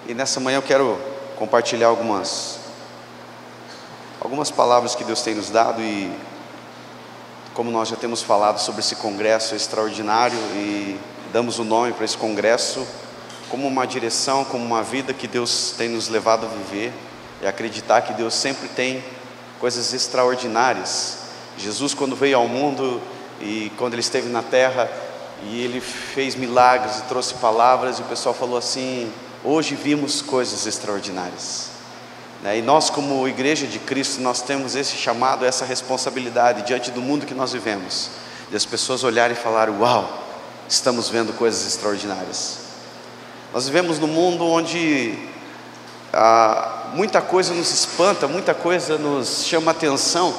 E nessa manhã eu quero compartilhar algumas palavras que Deus tem nos dado. E como nós já temos falado sobre esse congresso extraordinário e damos o nome para esse congresso como uma direção, como uma vida que Deus tem nos levado a viver, e acreditar que Deus sempre tem coisas extraordinárias. Jesus, quando veio ao mundo e quando Ele esteve na terra, e Ele fez milagres e trouxe palavras, e o pessoal falou assim: hoje vimos coisas extraordinárias, né? E nós, como igreja de Cristo, nós temos esse chamado, essa responsabilidade diante do mundo que nós vivemos, de as pessoas olharem e falarem: uau, estamos vendo coisas extraordinárias. Nós vivemos num mundo onde muita coisa nos espanta, muita coisa nos chama atenção.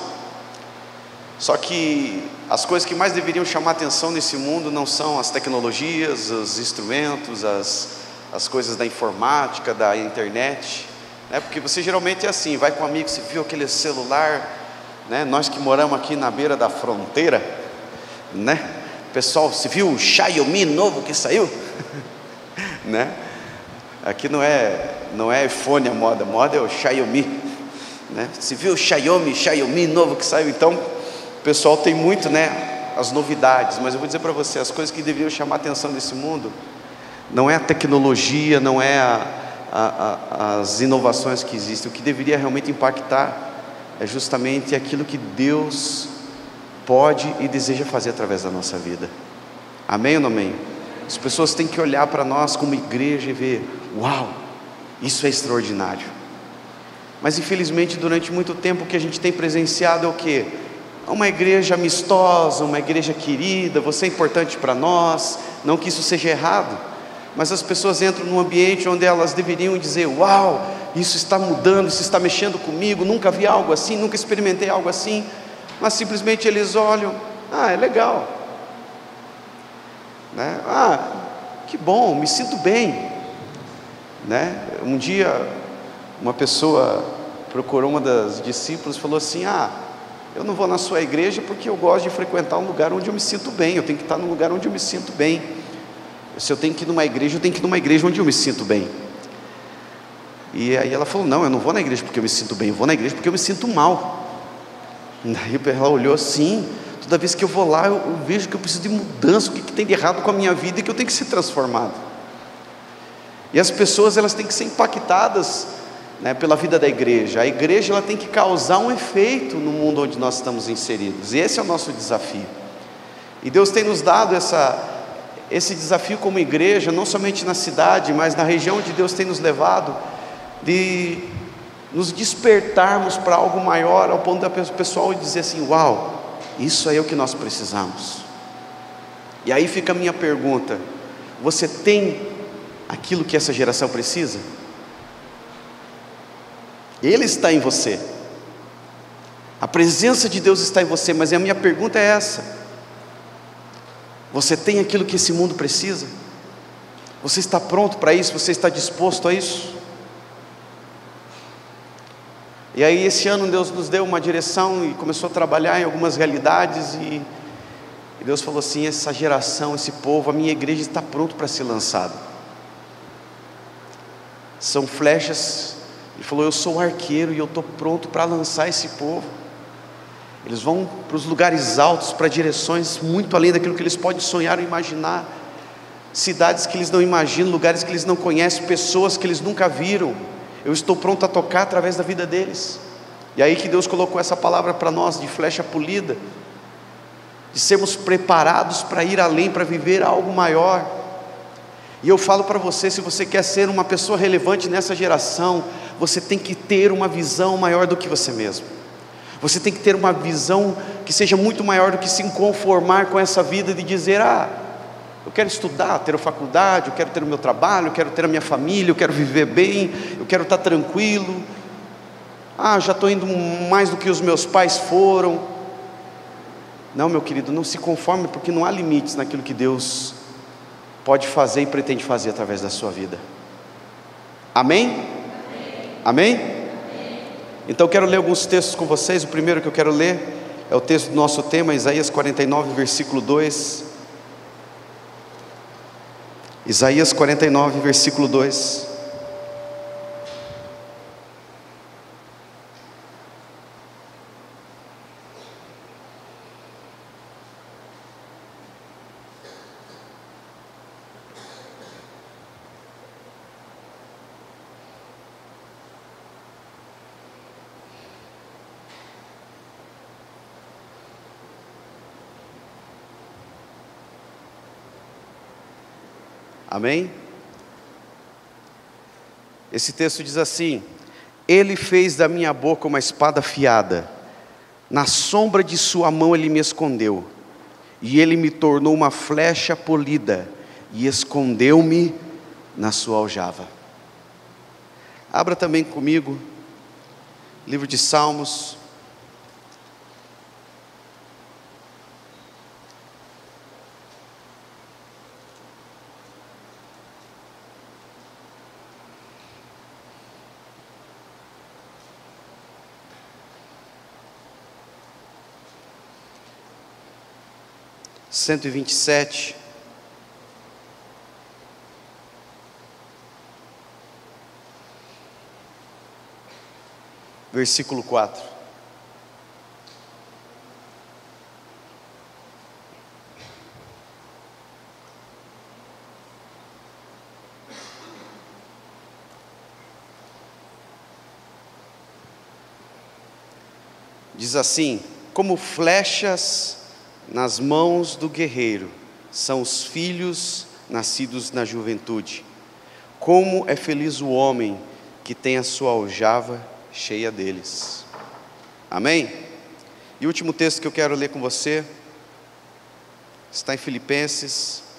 Só que as coisas que mais deveriam chamar atenção nesse mundo não são as tecnologias, os instrumentos, as coisas da informática, da internet, né? Porque você geralmente é assim, vai com um amigo, você viu aquele celular, né? Nós que moramos aqui na beira da fronteira, né? Pessoal, você viu o Xiaomi novo que saiu? Né? Aqui não é iPhone a moda é o Xiaomi, né? Você viu o Xiaomi novo que saiu? Então o pessoal tem muito, né, as novidades. Mas eu vou dizer para você, as coisas que deveriam chamar a atenção desse mundo não é a tecnologia, não é as inovações que existem. O que deveria realmente impactar é justamente aquilo que Deus pode e deseja fazer através da nossa vida. Amém ou não amém? As pessoas têm que olhar para nós como igreja e ver: uau, isso é extraordinário. Mas infelizmente durante muito tempo o que a gente tem presenciado é o quê? Uma igreja amistosa, uma igreja querida, você é importante para nós. Não que isso seja errado, mas as pessoas entram num ambiente onde elas deveriam dizer: uau, isso está mudando, isso está mexendo comigo, nunca vi algo assim, nunca experimentei algo assim. Mas simplesmente eles olham: é legal, né? Que bom, me sinto bem, né? Um dia uma pessoa procurou uma das discípulas e falou assim: eu não vou na sua igreja porque eu gosto de frequentar um lugar onde eu me sinto bem, eu tenho que estar num lugar onde eu me sinto bem. Se eu tenho que ir numa igreja, eu tenho que ir numa igreja onde eu me sinto bem. E aí ela falou: não, eu não vou na igreja porque eu me sinto bem, eu vou na igreja porque eu me sinto mal. Daí ela olhou assim: toda vez que eu vou lá, eu vejo que eu preciso de mudança, o que tem de errado com a minha vida e que eu tenho que ser transformado. E as pessoas, elas têm que ser impactadas, né, pela vida da igreja. A igreja, ela tem que causar um efeito no mundo onde nós estamos inseridos, e esse é o nosso desafio. E Deus tem nos dado esse desafio como igreja, não somente na cidade, mas na região onde Deus tem nos levado, de nos despertarmos para algo maior, ao ponto da pessoal dizer assim: uau, isso aí é o que nós precisamos. E aí fica a minha pergunta: você tem aquilo que essa geração precisa? Ele está em você, a presença de Deus está em você, mas a minha pergunta é essa: você tem aquilo que esse mundo precisa? Você está pronto para isso? Você está disposto a isso? E aí esse ano Deus nos deu uma direção e começou a trabalhar em algumas realidades, e Deus falou assim: essa geração, esse povo, a minha igreja está pronto para ser lançado. São flechas. Ele falou: eu sou o arqueiro e eu estou pronto para lançar esse povo. Eles vão para os lugares altos, para direções muito além daquilo que eles podem sonhar ou imaginar. Cidades que eles não imaginam, lugares que eles não conhecem, pessoas que eles nunca viram. Eu estou pronto a tocar através da vida deles. E aí que Deus colocou essa palavra para nós, de flecha polida, de sermos preparados para ir além, para viver algo maior. E eu falo para você: se você quer ser uma pessoa relevante nessa geração, você tem que ter uma visão maior do que você mesmo. Você tem que ter uma visão que seja muito maior do que se conformar com essa vida de dizer: eu quero estudar, ter a faculdade, eu quero ter o meu trabalho, eu quero ter a minha família, eu quero viver bem, eu quero estar tranquilo. Já estou indo mais do que os meus pais foram. Não, meu querido, não se conforme, porque não há limites naquilo que Deus pode fazer e pretende fazer através da sua vida. Amém? Amém? Amém? Então eu quero ler alguns textos com vocês. O primeiro que eu quero ler é o texto do nosso tema, Isaías 49, versículo 2. Isaías 49, versículo 2. Amém? Esse texto diz assim: Ele fez da minha boca uma espada afiada, na sombra de sua mão Ele me escondeu, e Ele me tornou uma flecha polida, e escondeu-me na sua aljava. Abra também comigo, livro de Salmos, cento e 127, versículo 4. Diz assim: como flechas nas mãos do guerreiro são os filhos nascidos na juventude. Como é feliz o homem que tem a sua aljava cheia deles. Amém? E o último texto que eu quero ler com você está em Filipenses,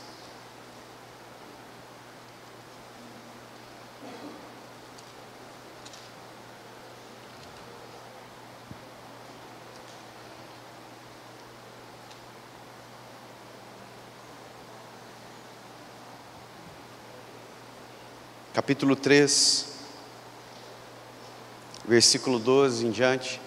capítulo 3, versículo 12 em diante.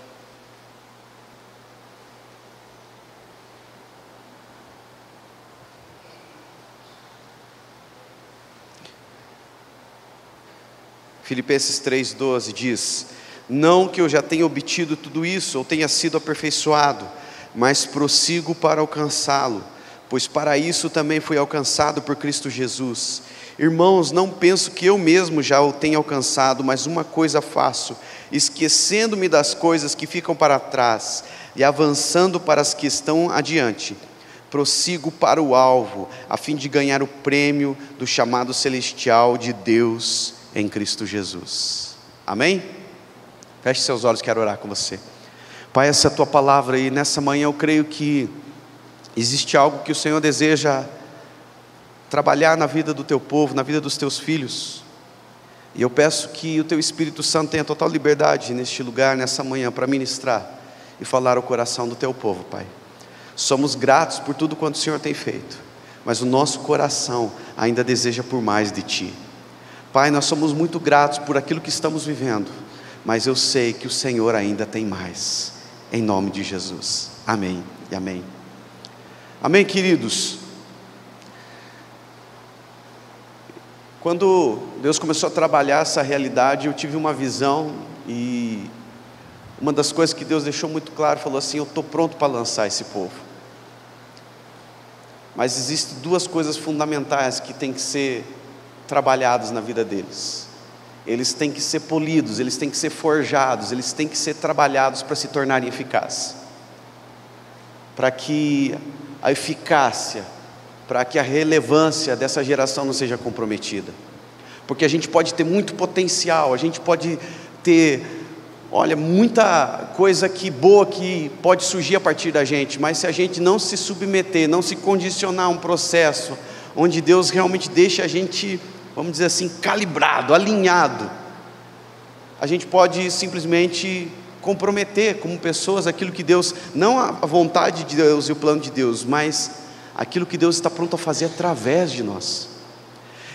Filipenses 3,12 diz: não que eu já tenha obtido tudo isso, ou tenha sido aperfeiçoado, mas prossigo para alcançá-lo, pois para isso também fui alcançado por Cristo Jesus. Irmãos, não penso que eu mesmo já o tenha alcançado, mas uma coisa faço, esquecendo-me das coisas que ficam para trás e avançando para as que estão adiante, prossigo para o alvo, a fim de ganhar o prêmio do chamado celestial de Deus em Cristo Jesus. Amém? Feche seus olhos, quero orar com você. Pai, essa é a tua palavra, e nessa manhã eu creio que existe algo que o Senhor deseja trabalhar na vida do teu povo, na vida dos teus filhos. E eu peço que o teu Espírito Santo tenha total liberdade neste lugar, nessa manhã, para ministrar e falar ao coração do teu povo, Pai. Somos gratos por tudo quanto o Senhor tem feito, mas o nosso coração ainda deseja por mais de Ti. Pai, nós somos muito gratos por aquilo que estamos vivendo, mas eu sei que o Senhor ainda tem mais, em nome de Jesus. Amém e amém. Amém, queridos. Quando Deus começou a trabalhar essa realidade, eu tive uma visão, e uma das coisas que Deus deixou muito claro, falou assim: eu estou pronto para lançar esse povo. Mas existem duas coisas fundamentais que têm que ser trabalhadas na vida deles. Eles têm que ser polidos, eles têm que ser forjados, eles têm que ser trabalhados para se tornarem eficazes, para que a eficácia, para que a relevância dessa geração não seja comprometida. Porque a gente pode ter muito potencial, a gente pode ter, olha, muita coisa boa que pode surgir a partir da gente, mas se a gente não se submeter, não se condicionar a um processo onde Deus realmente deixa a gente, vamos dizer assim, calibrado, alinhado, a gente pode simplesmente comprometer como pessoas aquilo que Deus, não a vontade de Deus e o plano de Deus, mas aquilo que Deus está pronto a fazer através de nós.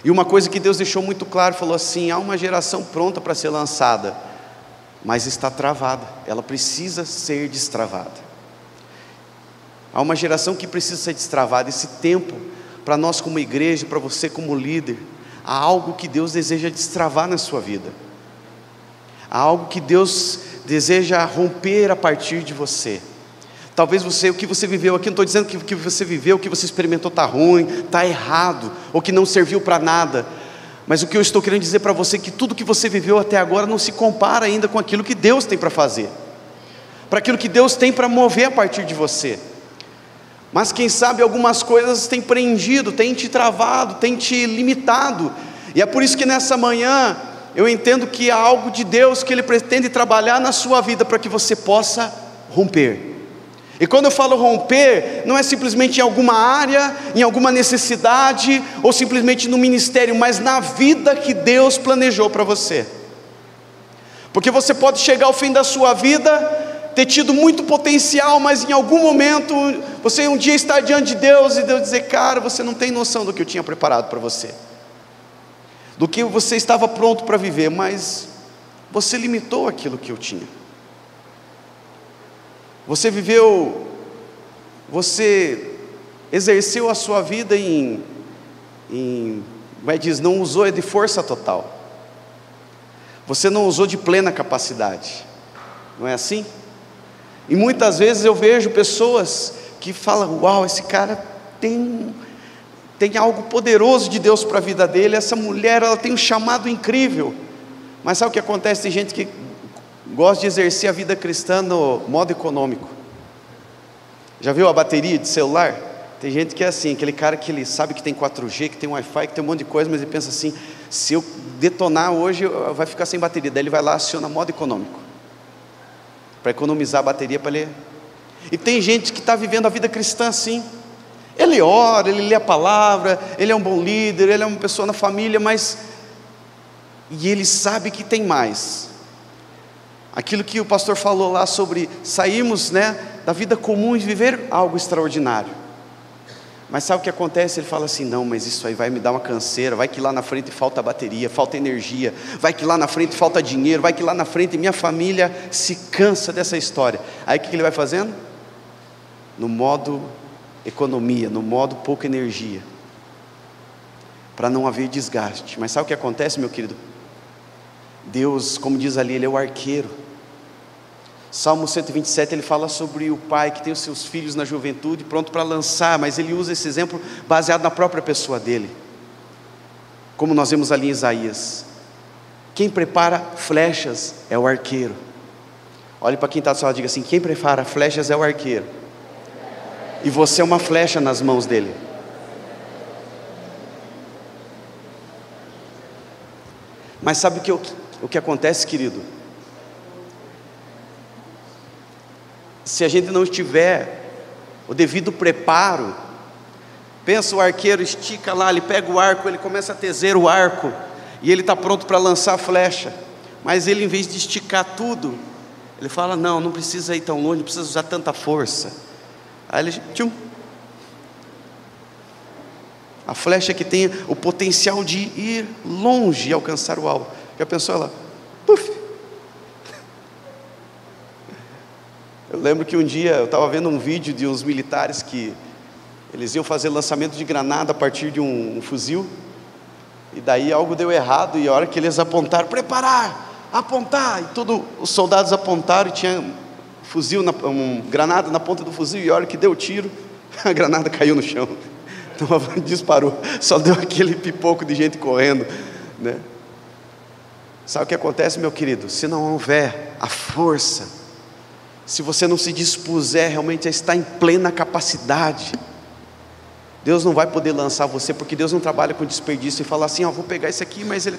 E uma coisa que Deus deixou muito claro, falou assim: há uma geração pronta para ser lançada, mas está travada, ela precisa ser destravada. Há uma geração que precisa ser destravada. Esse tempo, para nós como igreja, para você como líder, há algo que Deus deseja destravar na sua vida, há algo que Deus deseja romper a partir de você. Talvez o que você viveu aqui, não estou dizendo que o que você viveu, o que você experimentou está ruim, está errado, ou que não serviu para nada, mas o que eu estou querendo dizer para você é que tudo que você viveu até agora não se compara ainda com aquilo que Deus tem para fazer, para aquilo que Deus tem para mover a partir de você. mas quem sabe algumas coisas têm prendido, têm te travado, têm te limitado, e é por isso que nessa manhã, eu entendo que há algo de Deus que Ele pretende trabalhar na sua vida, para que você possa romper. E quando eu falo romper, não é simplesmente em alguma área, em alguma necessidade, ou simplesmente no ministério, mas na vida que Deus planejou para você. Porque você pode chegar ao fim da sua vida, ter tido muito potencial, mas em algum momento, você um dia estar diante de Deus, e Deus dizer: cara, você não tem noção do que eu tinha preparado para você, do que você estava pronto para viver, mas você limitou aquilo que eu tinha. Você viveu, você exerceu a sua vida não usou de força total, você não usou de plena capacidade, não é assim? E muitas vezes eu vejo pessoas que falam: uau, esse cara tem algo poderoso de Deus para a vida dele, essa mulher, ela tem um chamado incrível, mas sabe o que acontece? Tem gente que gosta de exercer a vida cristã no modo econômico. Já viu a bateria de celular? Tem gente que é assim, aquele cara que ele sabe que tem 4G, que tem Wi-Fi, que tem um monte de coisa, mas ele pensa assim: se eu detonar hoje, vai ficar sem bateria. Daí ele vai lá, aciona modo econômico, para economizar a bateria para ler. E tem gente que está vivendo a vida cristã assim, ele ora, ele lê a palavra, ele é um bom líder, ele é uma pessoa na família, mas e ele sabe que tem mais. Aquilo que o pastor falou lá sobre sairmos, da vida comum e viver algo extraordinário. Mas sabe o que acontece? Ele fala assim: não, mas isso aí vai me dar uma canseira, vai que lá na frente falta bateria, falta energia, vai que lá na frente falta dinheiro, vai que lá na frente minha família se cansa dessa história. Aí o que ele vai fazendo? No modo economia, no modo pouca energia, para não haver desgaste. Mas sabe o que acontece, meu querido? Deus, como diz ali, Ele é o arqueiro. Salmo 127, ele fala sobre o pai que tem os seus filhos na juventude, pronto para lançar, mas ele usa esse exemplo baseado na própria pessoa dele, como nós vemos ali em Isaías. Quem prepara flechas é o arqueiro. Olhe para quem está do seu lado e diga assim: quem prepara flechas é o arqueiro, e você é uma flecha nas mãos dele. Mas sabe o que acontece, querido? Se a gente não tiver o devido preparo, pensa, o arqueiro estica lá, ele pega o arco, ele começa a tecer o arco, e ele está pronto para lançar a flecha, mas ele, em vez de esticar tudo, ele fala: não precisa ir tão longe, não precisa usar tanta força. Aí ele, tchum, a flecha que tem o potencial de ir longe e alcançar o alvo. Já pensou? Ela, puf. Eu lembro que um dia eu estava vendo um vídeo de uns militares que eles iam fazer lançamento de granada a partir de um fuzil, e daí algo deu errado, e a hora que eles apontaram: preparar, apontar, e todos os soldados apontaram, e tinha fuzil, granada na ponta do fuzil, e a hora que deu o tiro, a granada caiu no chão, então disparou, só deu aquele pipoco de gente correndo, Sabe o que acontece, meu querido? Se não houver a força, se você não se dispuser realmente a estar em plena capacidade, Deus não vai poder lançar você, porque Deus não trabalha com desperdício e fala assim: vou pegar esse aqui, mas ele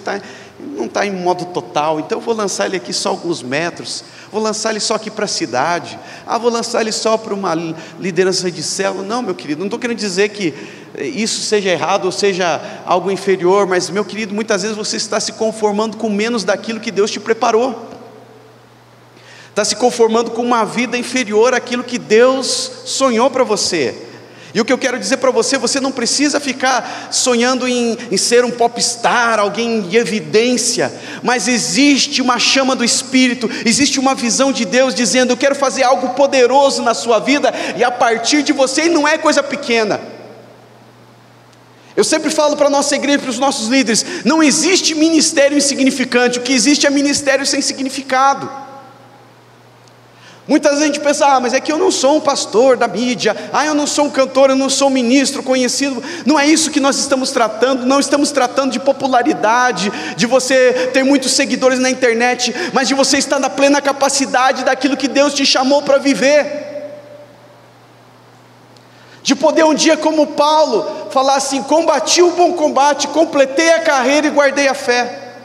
não está em modo total, então eu vou lançar ele aqui só alguns metros, vou lançar ele só aqui para a cidade, vou lançar ele só para uma liderança de célula. Não, meu querido, não estou querendo dizer que isso seja errado ou seja algo inferior, mas, meu querido, muitas vezes você está se conformando com menos daquilo que Deus te preparou, está se conformando com uma vida inferior àquilo que Deus sonhou para você. E o que eu quero dizer para você: você não precisa ficar sonhando em ser um popstar, alguém em evidência, mas existe uma chama do Espírito, existe uma visão de Deus dizendo: eu quero fazer algo poderoso na sua vida, e a partir de você, e não é coisa pequena. Eu sempre falo para a nossa igreja, para os nossos líderes: não existe ministério insignificante, o que existe é ministério sem significado. Muita gente pensa: mas é que eu não sou um pastor da mídia, eu não sou um cantor, eu não sou um ministro conhecido. Não é isso que nós estamos tratando, não estamos tratando de popularidade, de você ter muitos seguidores na internet, mas de você estar na plena capacidade daquilo que Deus te chamou para viver, de poder um dia, como Paulo, falar assim: combati o bom combate, completei a carreira e guardei a fé.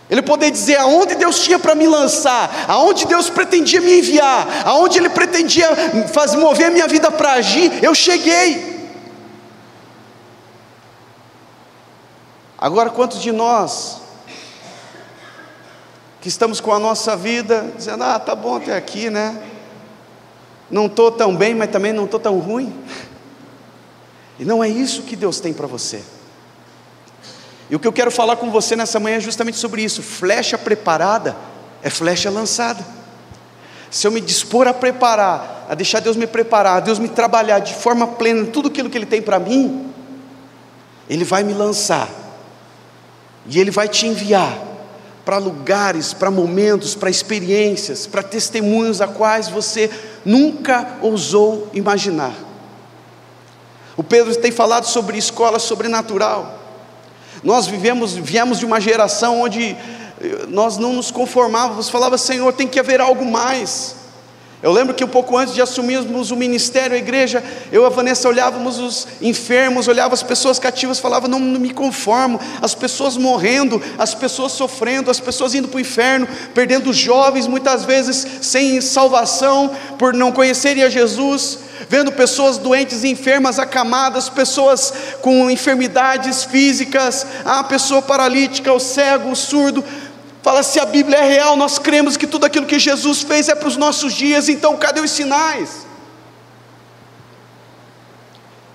Ele poder dizer aonde Deus tinha para me lançar, aonde Deus pretendia me enviar, aonde Ele pretendia mover a minha vida para agir, eu cheguei. Agora, quantos de nós que estamos com a nossa vida dizendo: tá bom até aqui, né? Não estou tão bem, mas também não estou tão ruim. E não é isso que Deus tem para você. E o que eu quero falar com você nessa manhã é justamente sobre isso. Flecha preparada é flecha lançada. Se eu me dispor a preparar, a deixar Deus me preparar, Deus me trabalhar de forma plena, tudo aquilo que Ele tem para mim, Ele vai me lançar, e Ele vai te enviar para lugares, para momentos, para experiências, para testemunhos a quais você nunca ousou imaginar. O Pedro tem falado sobre escola sobrenatural. Nós viemos de uma geração onde nós não nos conformávamos, falava: Senhor, tem que haver algo mais. Eu lembro que um pouco antes de assumirmos o ministério, a igreja, eu e a Vanessa olhávamos os enfermos, olhávamos as pessoas cativas, falava: não me conformo, as pessoas morrendo, as pessoas sofrendo, as pessoas indo para o inferno, perdendo os jovens, muitas vezes sem salvação, por não conhecerem a Jesus, vendo pessoas doentes e enfermas acamadas, pessoas com enfermidades físicas, a pessoa paralítica, o cego, o surdo. Fala: se a Bíblia é real, nós cremos que tudo aquilo que Jesus fez é para os nossos dias, então cadê os sinais?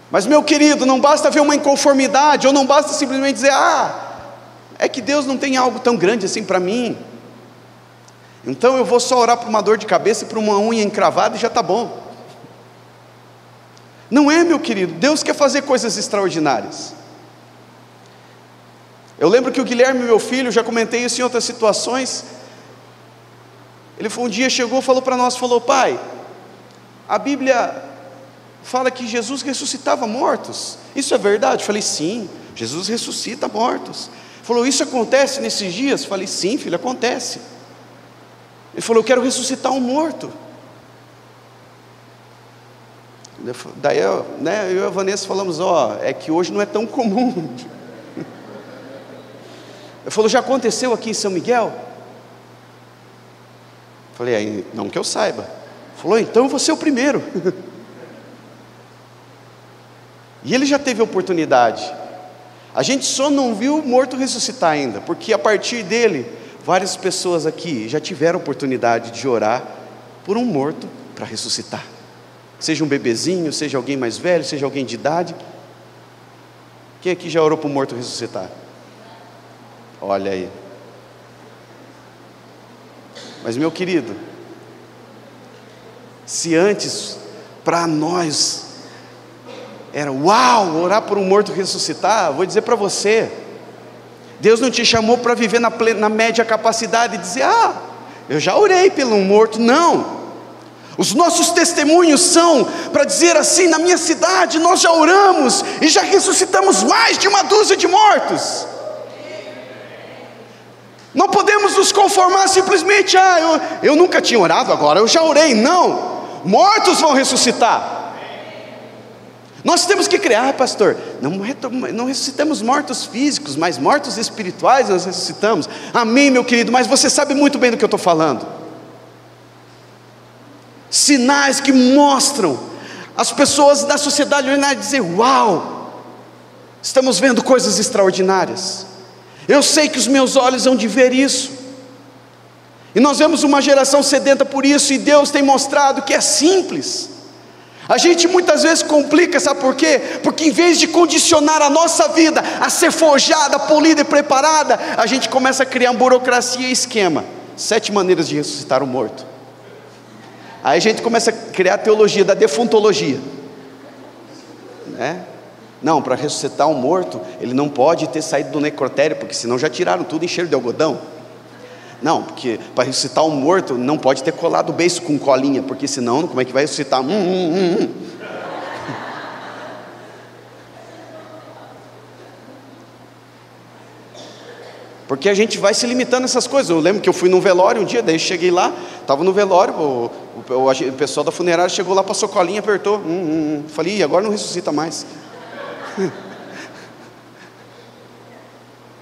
Mas, meu querido, não basta ver uma inconformidade, ou não basta simplesmente dizer: é que Deus não tem algo tão grande assim para mim, então eu vou só orar por uma dor de cabeça e por uma unha encravada e já está bom. Não é, meu querido. Deus quer fazer coisas extraordinárias. Eu lembro que o Guilherme, meu filho, já comentei isso em outras situações, ele um dia chegou e falou para nós, falou: pai, a Bíblia fala que Jesus ressuscitava mortos, isso é verdade? Eu falei: sim, Jesus ressuscita mortos. Ele falou: isso acontece nesses dias? Eu falei: sim, filho, acontece. Ele falou: eu quero ressuscitar um morto. Daí eu e a Vanessa falamos: é que hoje não é tão comum. Ele falou: já aconteceu aqui em São Miguel? Falei: não que eu saiba. Ele falou: então eu vou ser o primeiro. E ele já teve a oportunidade. A gente só não viu o morto ressuscitar ainda, porque a partir dele, várias pessoas aqui já tiveram a oportunidade de orar por um morto para ressuscitar. Seja um bebezinho, seja alguém mais velho, seja alguém de idade. Quem aqui já orou para o morto ressuscitar? Olha aí. Mas, meu querido, se antes para nós era uau, orar por um morto ressuscitar, vou dizer para você, Deus não te chamou para viver na média capacidade e dizer: eu já orei pelo um morto. Não. Os nossos testemunhos são para dizer assim: na minha cidade nós já oramos e já ressuscitamos mais de uma dúzia de mortos. Não podemos nos conformar simplesmente: eu nunca tinha orado, agora eu já orei. Não, mortos vão ressuscitar. Nós temos que criar: pastor, não ressuscitamos mortos físicos, mas mortos espirituais nós ressuscitamos. Amém, meu querido, mas você sabe muito bem do que eu estou falando. Sinais que mostram as pessoas da sociedade olhar e dizer: uau, estamos vendo coisas extraordinárias. Eu sei que os meus olhos hão de ver isso. E nós vemos uma geração sedenta por isso, e Deus tem mostrado que é simples. A gente muitas vezes complica, sabe por quê? Porque em vez de condicionar a nossa vida a ser forjada, polida e preparada, a gente começa a criar burocracia e esquema. 7 maneiras de ressuscitar o morto. Aí a gente começa a criar a teologia da defuntologia, né? Não, para ressuscitar um morto, ele não pode ter saído do necrotério, porque senão já tiraram tudo em cheiro de algodão. Não, porque para ressuscitar um morto, não pode ter colado o beiço com colinha, porque senão, como é que vai ressuscitar? Porque a gente vai se limitando a essas coisas. Eu lembro que eu fui num velório um dia, daí cheguei lá, estava no velório, o pessoal da funerária chegou lá, passou colinha, apertou. Falei, e agora não ressuscita mais.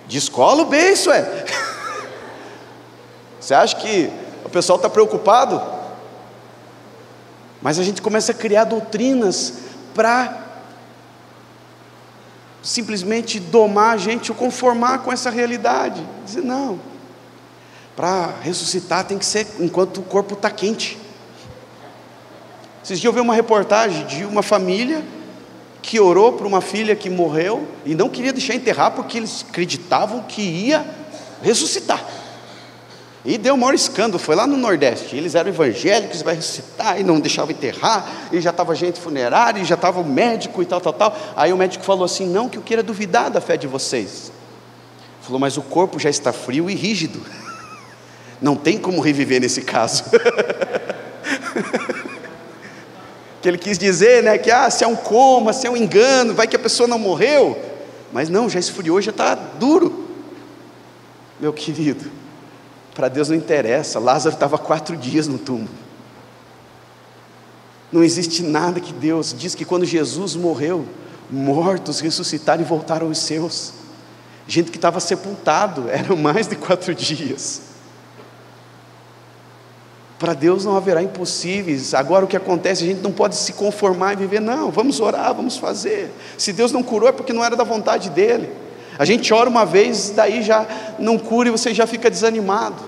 Descola o beiço, Você acha que o pessoal está preocupado? Mas a gente começa a criar doutrinas para simplesmente domar a gente, ou conformar com essa realidade. Dizer, não, para ressuscitar tem que ser enquanto o corpo está quente. Esses dias eu vi uma reportagem de uma família que orou por uma filha que morreu e não queria deixar enterrar porque eles acreditavam que ia ressuscitar. E deu o maior escândalo, foi lá no Nordeste. Eles eram evangélicos, vai ressuscitar, e não deixavam enterrar, e já estava gente funerária, e já estava o médico e tal. Aí o médico falou assim, não que eu queira duvidar da fé de vocês. Falou, mas o corpo já está frio e rígido, não tem como reviver nesse caso. Que ele quis dizer, né, que se é um coma, se é um engano, vai que a pessoa não morreu, mas não, já esfriou, já está duro. Meu querido, para Deus não interessa, Lázaro estava 4 dias no túmulo. Não existe nada que Deus diz que quando Jesus morreu, mortos ressuscitaram e voltaram aos seus. Gente que estava sepultado, eram mais de 4 dias. Para Deus não haverá impossíveis. Agora o que acontece, a gente não pode se conformar e viver, não, vamos orar, vamos fazer. Se Deus não curou é porque não era da vontade dEle. A gente ora uma vez, daí já não cura e você já fica desanimado.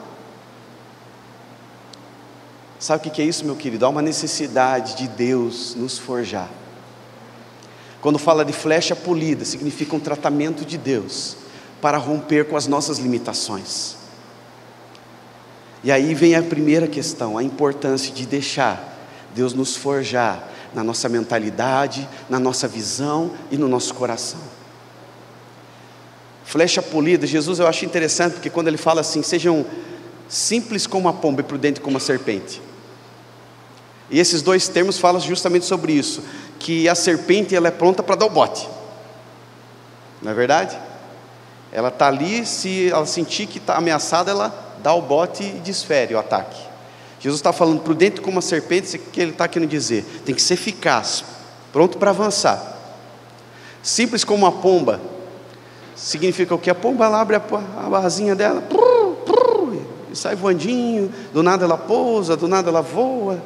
Sabe o que é isso, meu querido? Há uma necessidade de Deus nos forjar. Quando fala de flecha polida, significa um tratamento de Deus para romper com as nossas limitações. E aí vem a primeira questão, a importância de deixar Deus nos forjar na nossa mentalidade, na nossa visão e no nosso coração. Flecha polida, Jesus eu acho interessante, porque quando ele fala assim, sejam simples como a pomba e prudente como a serpente. E esses 2 termos falam justamente sobre isso, que a serpente ela é pronta para dar o bote. Não é verdade? Ela está ali, se ela sentir que está ameaçada, ela dá o bote e desfere o ataque. Jesus está falando prudente como a serpente, o que ele está querendo dizer? Tem que ser eficaz, pronto para avançar. Simples como a pomba, significa o que? A pomba ela abre a asinha dela, e sai voandinho, do nada ela pousa, do nada ela voa,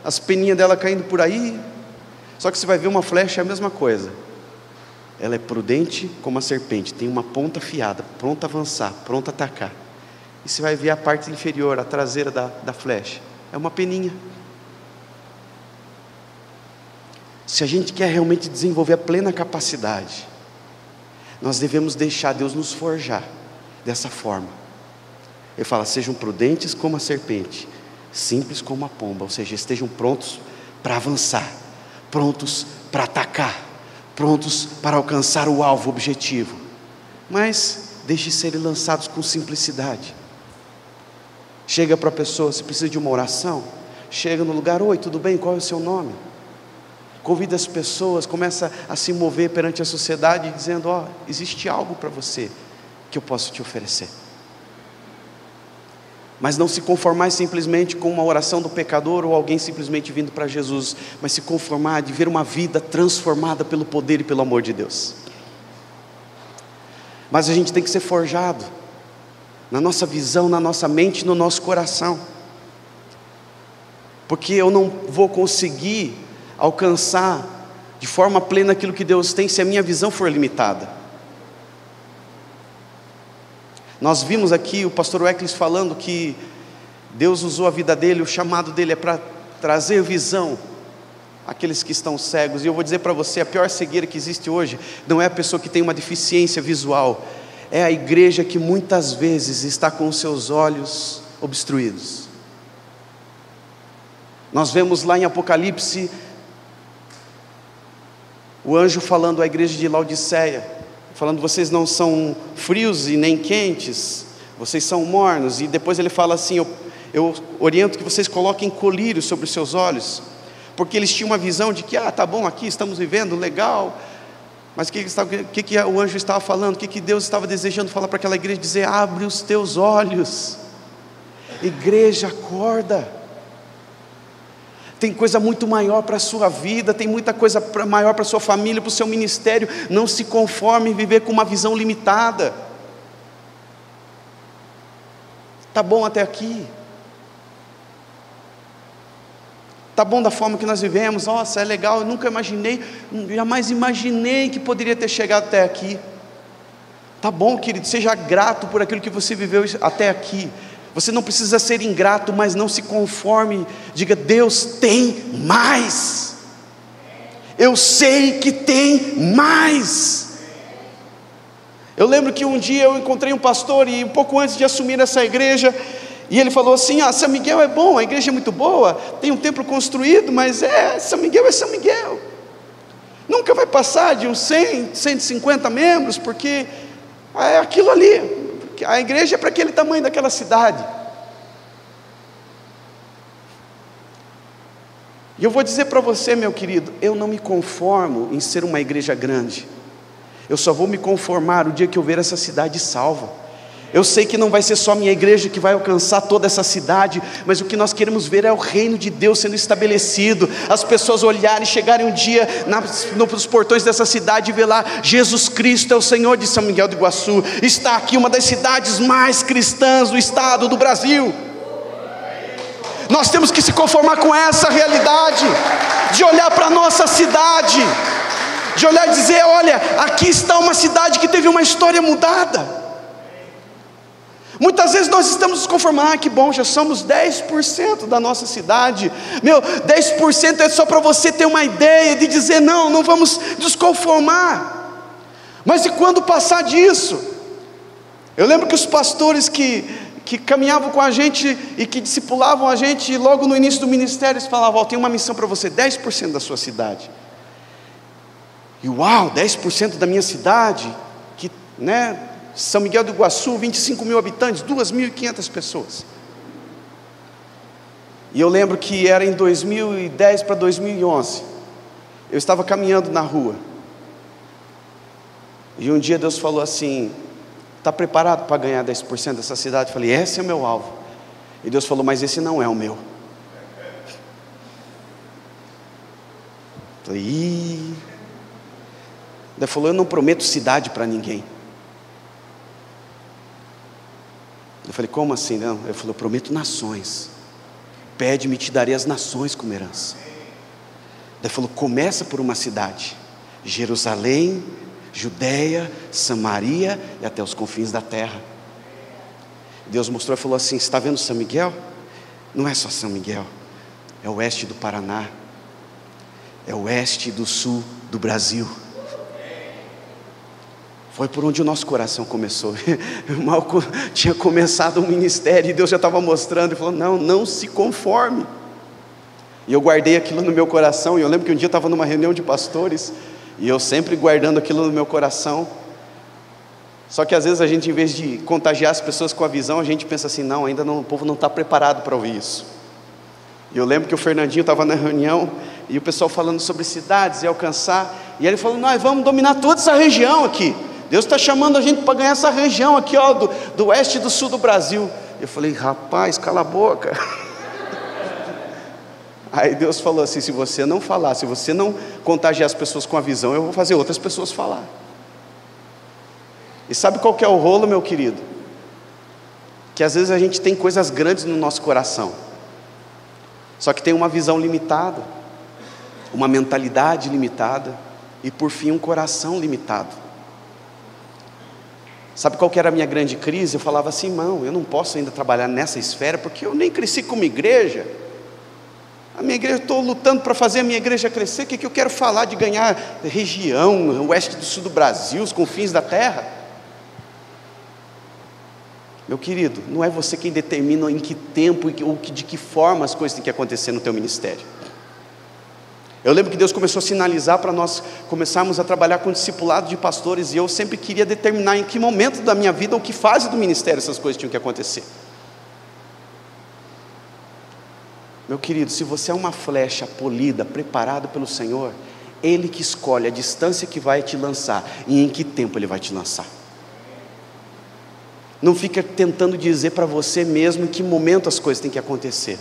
as peninhas dela caindo por aí. Só que você vai ver uma flecha é a mesma coisa. Ela é prudente como a serpente, tem uma ponta afiada, pronta a avançar, pronta a atacar. E você vai ver a parte inferior, a traseira da flecha, é uma peninha. Se a gente quer realmente desenvolver a plena capacidade, nós devemos deixar Deus nos forjar dessa forma. Ele fala, sejam prudentes como a serpente, simples como a pomba, ou seja, estejam prontos para avançar, prontos para atacar, prontos para alcançar o alvo, o objetivo, mas deixe serem lançados com simplicidade. Chega para a pessoa, se precisa de uma oração, chega no lugar, oi, tudo bem, qual é o seu nome? Convida as pessoas, começa a se mover perante a sociedade, dizendo, existe algo para você, que eu posso te oferecer. Mas não se conformar simplesmente com uma oração do pecador, ou alguém simplesmente vindo para Jesus, mas se conformar de ver uma vida transformada pelo poder e pelo amor de Deus. Mas a gente tem que ser forjado, na nossa visão, na nossa mente, no nosso coração, porque eu não vou conseguir alcançar de forma plena aquilo que Deus tem, se a minha visão for limitada. Nós vimos aqui o pastor Weckles falando que Deus usou a vida dele, o chamado dele é para trazer visão àqueles que estão cegos. E eu vou dizer para você, a pior cegueira que existe hoje não é a pessoa que tem uma deficiência visual, é a igreja que muitas vezes está com os seus olhos obstruídos. Nós vemos lá em Apocalipse o anjo falando à igreja de Laodiceia, falando, vocês não são frios e nem quentes, vocês são mornos. E depois ele fala assim, eu oriento que vocês coloquem colírios sobre os seus olhos, porque eles tinham uma visão de que, tá bom, aqui estamos vivendo, legal, Mas o que o anjo estava falando? O que Deus estava desejando falar para aquela igreja? Dizer: abre os teus olhos, igreja, acorda. Tem coisa muito maior para a sua vida, tem muita coisa maior para a sua família, para o seu ministério. Não se conforme em viver com uma visão limitada. Está bom até aqui, está bom da forma que nós vivemos. Nossa, é legal, eu nunca imaginei, jamais imaginei que poderia ter chegado até aqui. Está bom, querido, seja grato por aquilo que você viveu até aqui. Você não precisa ser ingrato, mas não se conforme. Diga: Deus tem mais. Eu sei que tem mais. Eu lembro que um dia eu encontrei um pastor, e um pouco antes de assumir essa igreja, e ele falou assim: São Miguel é bom, a igreja é muito boa, tem um templo construído, mas São Miguel é São Miguel, nunca vai passar de uns 100, 150 membros, porque é aquilo ali, a igreja é para aquele tamanho daquela cidade. E eu vou dizer para você, meu querido, eu não me conformo em ser uma igreja grande. Eu só vou me conformar o dia que eu ver essa cidade salva. Eu sei que não vai ser só minha igreja que vai alcançar toda essa cidade, mas o que nós queremos ver é o reino de Deus sendo estabelecido. As pessoas olharem, chegarem um dia nos portões dessa cidade e ver lá: Jesus Cristo é o Senhor de São Miguel do Iguaçu. Está aqui uma das cidades mais cristãs do estado do Brasil. Nós temos que se conformar com essa realidade, de olhar para a nossa cidade, de olhar e dizer: olha, aqui está uma cidade que teve uma história mudada. Muitas vezes nós estamos nos conformando: que bom, já somos 10% da nossa cidade. 10% é só para você ter uma ideia de dizer: não vamos nos conformar. Mas e quando passar disso? Eu lembro que os pastores que caminhavam com a gente e que discipulavam a gente, logo no início do ministério, eles falavam: tem uma missão para você, 10% da sua cidade. E uau, 10% da minha cidade, que, São Miguel do Iguaçu, 25 mil habitantes, 2.500 pessoas. E eu lembro que era em 2010 para 2011, eu estava caminhando na rua, e um dia Deus falou assim: está preparado para ganhar 10% dessa cidade? Eu falei: esse é o meu alvo. E Deus falou: mas esse não é o meu. Eu falei: Ele falou: eu não prometo cidade para ninguém. Eu falei: como assim? Não. Ele falou: eu prometo nações. Pede-me e te darei as nações como herança. Ele falou: começa por uma cidade, Jerusalém, Judeia, Samaria e até os confins da terra. Deus mostrou e falou assim: está vendo São Miguel? Não é só São Miguel, é o oeste do Paraná, é o oeste do sul do Brasil. Foi por onde o nosso coração começou. Mal tinha começado o ministério e Deus já estava mostrando e falou: não se conforme. E eu guardei aquilo no meu coração. E eu lembro que um dia eu estava numa reunião de pastores, e eu sempre guardando aquilo no meu coração. Só que às vezes a gente, em vez de contagiar as pessoas com a visão, a gente pensa assim: ainda não, o povo não está preparado para ouvir isso. E eu lembro que o Fernandinho estava na reunião, e o pessoal falando sobre cidades e alcançar, e ele falou: nós vamos dominar toda essa região aqui. Deus está chamando a gente para ganhar essa região aqui, do oeste e do sul do Brasil. Eu falei: rapaz, cala a boca. Aí Deus falou assim: se você não falar, se você não contagiar as pessoas com a visão, eu vou fazer outras pessoas falar. E sabe qual que é o rolo, meu querido? Que às vezes a gente tem coisas grandes no nosso coração, só que tem uma visão limitada, uma mentalidade limitada, e por fim um coração limitado. Sabe qual que era a minha grande crise? Eu falava assim: irmão, eu não posso ainda trabalhar nessa esfera, porque eu nem cresci como igreja. A minha igreja, estou lutando para fazer a minha igreja crescer. O que eu quero falar de ganhar região, o oeste do sul do Brasil, os confins da terra? Meu querido, não é você quem determina em que tempo ou de que forma as coisas têm que acontecer no teu ministério. Eu lembro que Deus começou a sinalizar para nós começarmos a trabalhar com discipulado de pastores, e eu sempre queria determinar em que momento da minha vida ou que fase do ministério essas coisas tinham que acontecer. Meu querido, se você é uma flecha polida, preparada pelo Senhor, Ele que escolhe a distância que vai te lançar e em que tempo Ele vai te lançar. Não fica tentando dizer para você mesmo em que momento as coisas têm que acontecer.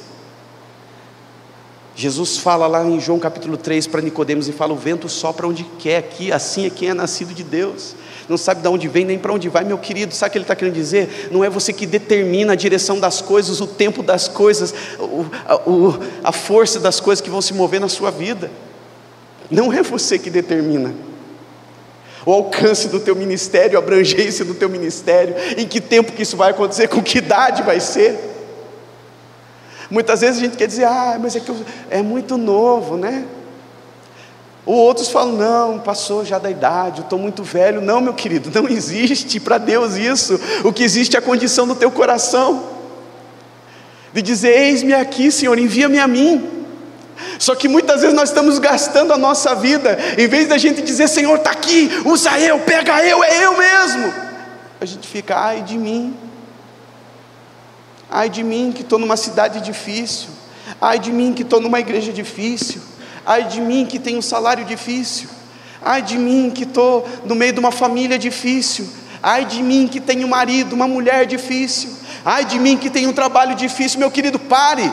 Jesus fala lá em João capítulo 3 para Nicodemos e fala: o vento sopra onde quer, aqui assim é quem é nascido de Deus. Não sabe de onde vem nem para onde vai, meu querido. Sabe o que ele está querendo dizer? Não é você que determina a direção das coisas, o tempo das coisas, a força das coisas que vão se mover na sua vida. Não é você que determina o alcance do teu ministério, a abrangência do teu ministério, em que tempo que isso vai acontecer, com que idade vai ser. Muitas vezes a gente quer dizer: mas é que é muito novo, né? Ou outros falam: não, passou já da idade, eu estou muito velho. Não, meu querido, não existe para Deus isso. O que existe é a condição do teu coração, de dizer: eis-me aqui, Senhor, envia-me a mim. Só que muitas vezes nós estamos gastando a nossa vida, em vez da gente dizer: Senhor, está aqui, usa eu, pega eu, é eu mesmo, a gente fica: ai de mim que estou numa cidade difícil, ai de mim que estou numa igreja difícil, ai de mim que tenho um salário difícil, ai de mim que estou no meio de uma família difícil, ai de mim que tenho um marido, uma mulher difícil, ai de mim que tenho um trabalho difícil. Meu querido, pare.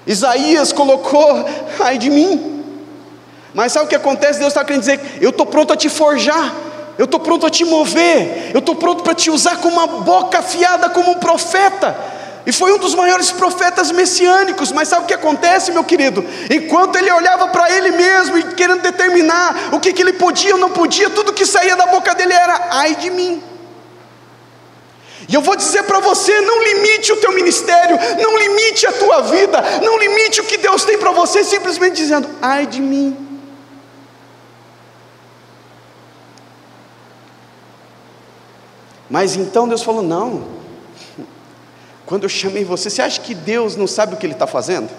Isaías colocou: ai de mim. Mas sabe o que acontece? Deus está querendo dizer: eu estou pronto a te forjar, eu estou pronto a te mover, eu estou pronto para te usar com uma boca afiada como um profeta. E foi um dos maiores profetas messiânicos. Mas sabe o que acontece, meu querido? Enquanto ele olhava para ele mesmo e querendo determinar o que ele podia ou não podia, tudo que saía da boca dele era: ai de mim. E eu vou dizer para você: não limite o teu ministério, não limite a tua vida, não limite o que Deus tem para você, simplesmente dizendo: ai de mim. Mas então Deus falou: não, quando eu chamei você acha que Deus não sabe o que Ele está fazendo?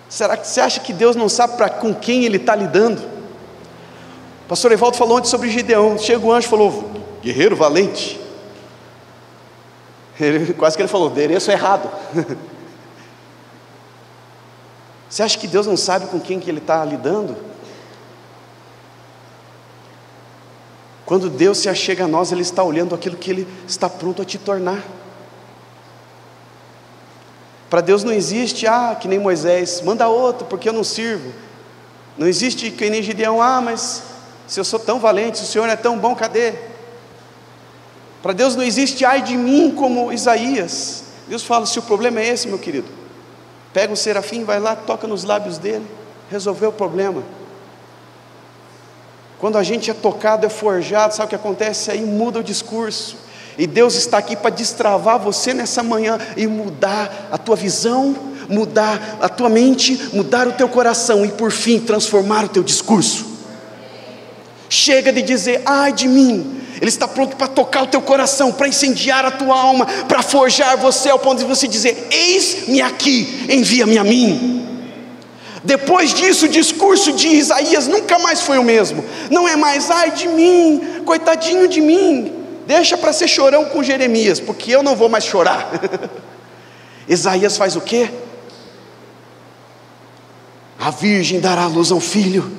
Será que você acha que Deus não sabe com quem Ele está lidando? O pastor Evaldo falou ontem sobre Gideão. Chega o anjo e falou: guerreiro valente. Quase que ele falou: endereço errado. Você acha que Deus não sabe com quem que Ele está lidando? Quando Deus se achega a nós, Ele está olhando aquilo que Ele está pronto a te tornar. Para Deus não existe: que nem Moisés, manda outro porque eu não sirvo. Não existe que nem Gideão: mas se eu sou tão valente, se o Senhor é tão bom, cadê? Para Deus não existe ai de mim como Isaías. Deus fala: se o problema é esse, meu querido, pega o serafim, vai lá, toca nos lábios dele, resolveu o problema. Quando a gente é tocado, é forjado, sabe o que acontece? Aí muda o discurso. E Deus está aqui para destravar você nessa manhã e mudar a tua visão, mudar a tua mente, mudar o teu coração e por fim transformar o teu discurso. Chega de dizer ai de mim. Ele está pronto para tocar o teu coração, para incendiar a tua alma, para forjar você ao ponto de você dizer: eis-me aqui, envia-me a mim. Depois disso, o discurso de Isaías nunca mais foi o mesmo. Não é mais: ai de mim, coitadinho de mim, deixa para ser chorão com Jeremias, porque eu não vou mais chorar. Isaías faz o quê? A virgem dará à luz a um filho,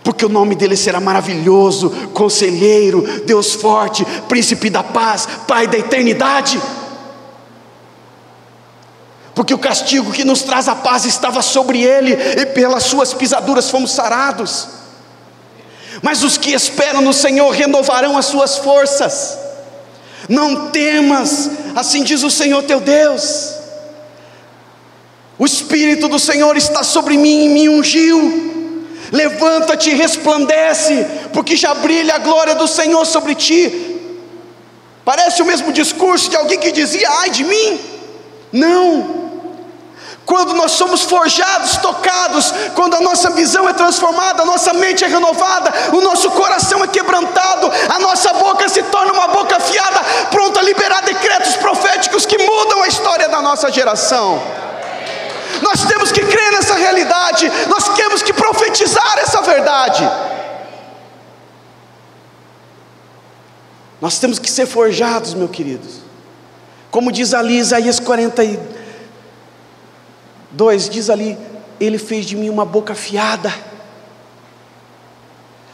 porque o nome dele será maravilhoso, conselheiro, Deus forte, príncipe da paz, pai da eternidade. Porque o castigo que nos traz a paz estava sobre ele, e pelas suas pisaduras fomos sarados. Mas os que esperam no Senhor renovarão as suas forças. Não temas, assim diz o Senhor teu Deus. O Espírito do Senhor está sobre mim e me ungiu. Levanta-te e resplandece, porque já brilha a glória do Senhor sobre ti. Parece o mesmo discurso de alguém que dizia: ai de mim. Não. Quando nós somos forjados, tocados, quando a nossa visão é transformada, a nossa mente é renovada, o nosso coração é quebrantado, a nossa boca se torna uma boca afiada, pronta a liberar decretos proféticos que mudam a história da nossa geração. Nós temos que crer nessa realidade, nós temos que profetizar essa verdade. Nós temos que ser forjados, meus queridos. Como diz ali Isaías 40 2, diz ali, Ele fez de mim uma boca afiada.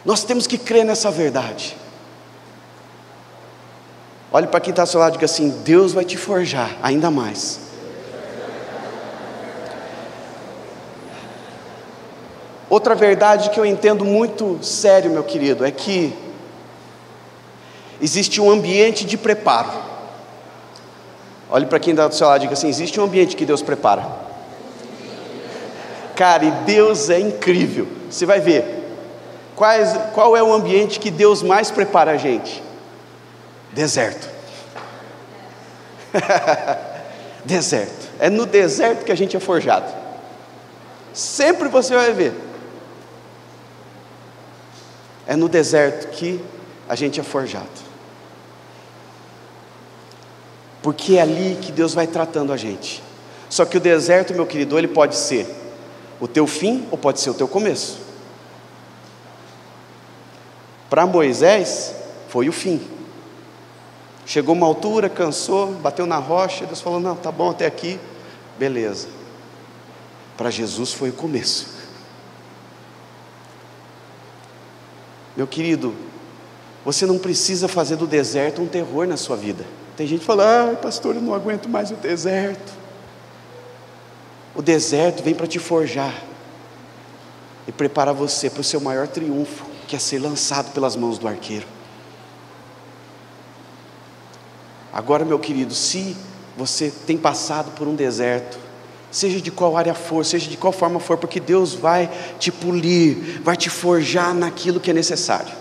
Nós temos que crer nessa verdade. Olhe para quem está ao seu lado e diga assim: Deus vai te forjar ainda mais. Outra verdade que eu entendo muito sério, meu querido, é que existe um ambiente de preparo. Olhe para quem está do seu lado e diga assim: existe um ambiente que Deus prepara. Cara, e Deus é incrível. Você vai ver qual é o ambiente que Deus mais prepara a gente? Deserto. Deserto. É no deserto que a gente é forjado. Sempre você vai ver. É no deserto que a gente é forjado. Porque é ali que Deus vai tratando a gente. Só que o deserto, meu querido, ele pode ser o teu fim ou pode ser o teu começo. Para Moisés foi o fim. Chegou uma altura, cansou, bateu na rocha, Deus falou: não, tá bom até aqui, beleza. Para Jesus foi o começo. Meu querido, você não precisa fazer do deserto um terror na sua vida. Tem gente que fala: pastor, eu não aguento mais o deserto. O deserto vem para te forjar e preparar você para o seu maior triunfo, que é ser lançado pelas mãos do arqueiro. Agora, meu querido, se você tem passado por um deserto, seja de qual área for, seja de qual forma for, porque Deus vai te polir, vai te forjar naquilo que é necessário.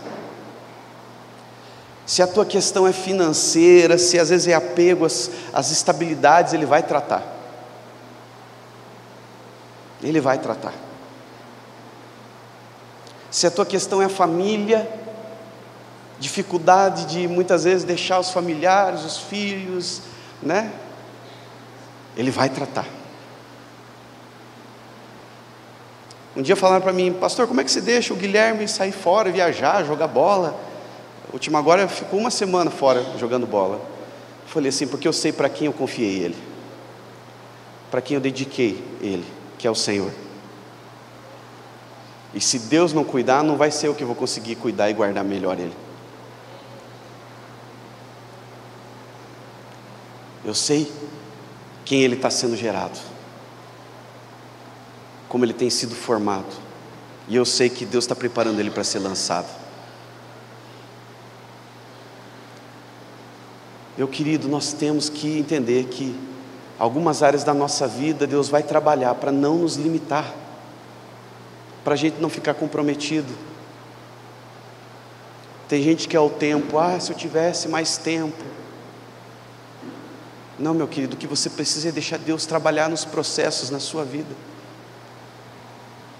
Se a tua questão é financeira, se às vezes é apego às estabilidades, Ele vai tratar. Ele vai tratar. Se a tua questão é família, dificuldade de muitas vezes deixar os familiares, os filhos, né? Ele vai tratar. Um dia falaram para mim: pastor, como é que você deixa o Guilherme sair fora, viajar, jogar bola? O último agora ficou uma semana fora jogando bola. Eu falei assim: porque eu sei para quem eu confiei ele, para quem eu dediquei ele, que é o Senhor. E se Deus não cuidar, não vai ser eu que vou conseguir cuidar e guardar melhor ele. Eu sei quem ele está sendo gerado, como ele tem sido formado, e eu sei que Deus está preparando ele para ser lançado. Meu querido, nós temos que entender que algumas áreas da nossa vida Deus vai trabalhar para não nos limitar, para a gente não ficar comprometido. Tem gente que é o tempo: se eu tivesse mais tempo. Não, meu querido, o que você precisa é deixar Deus trabalhar nos processos na sua vida,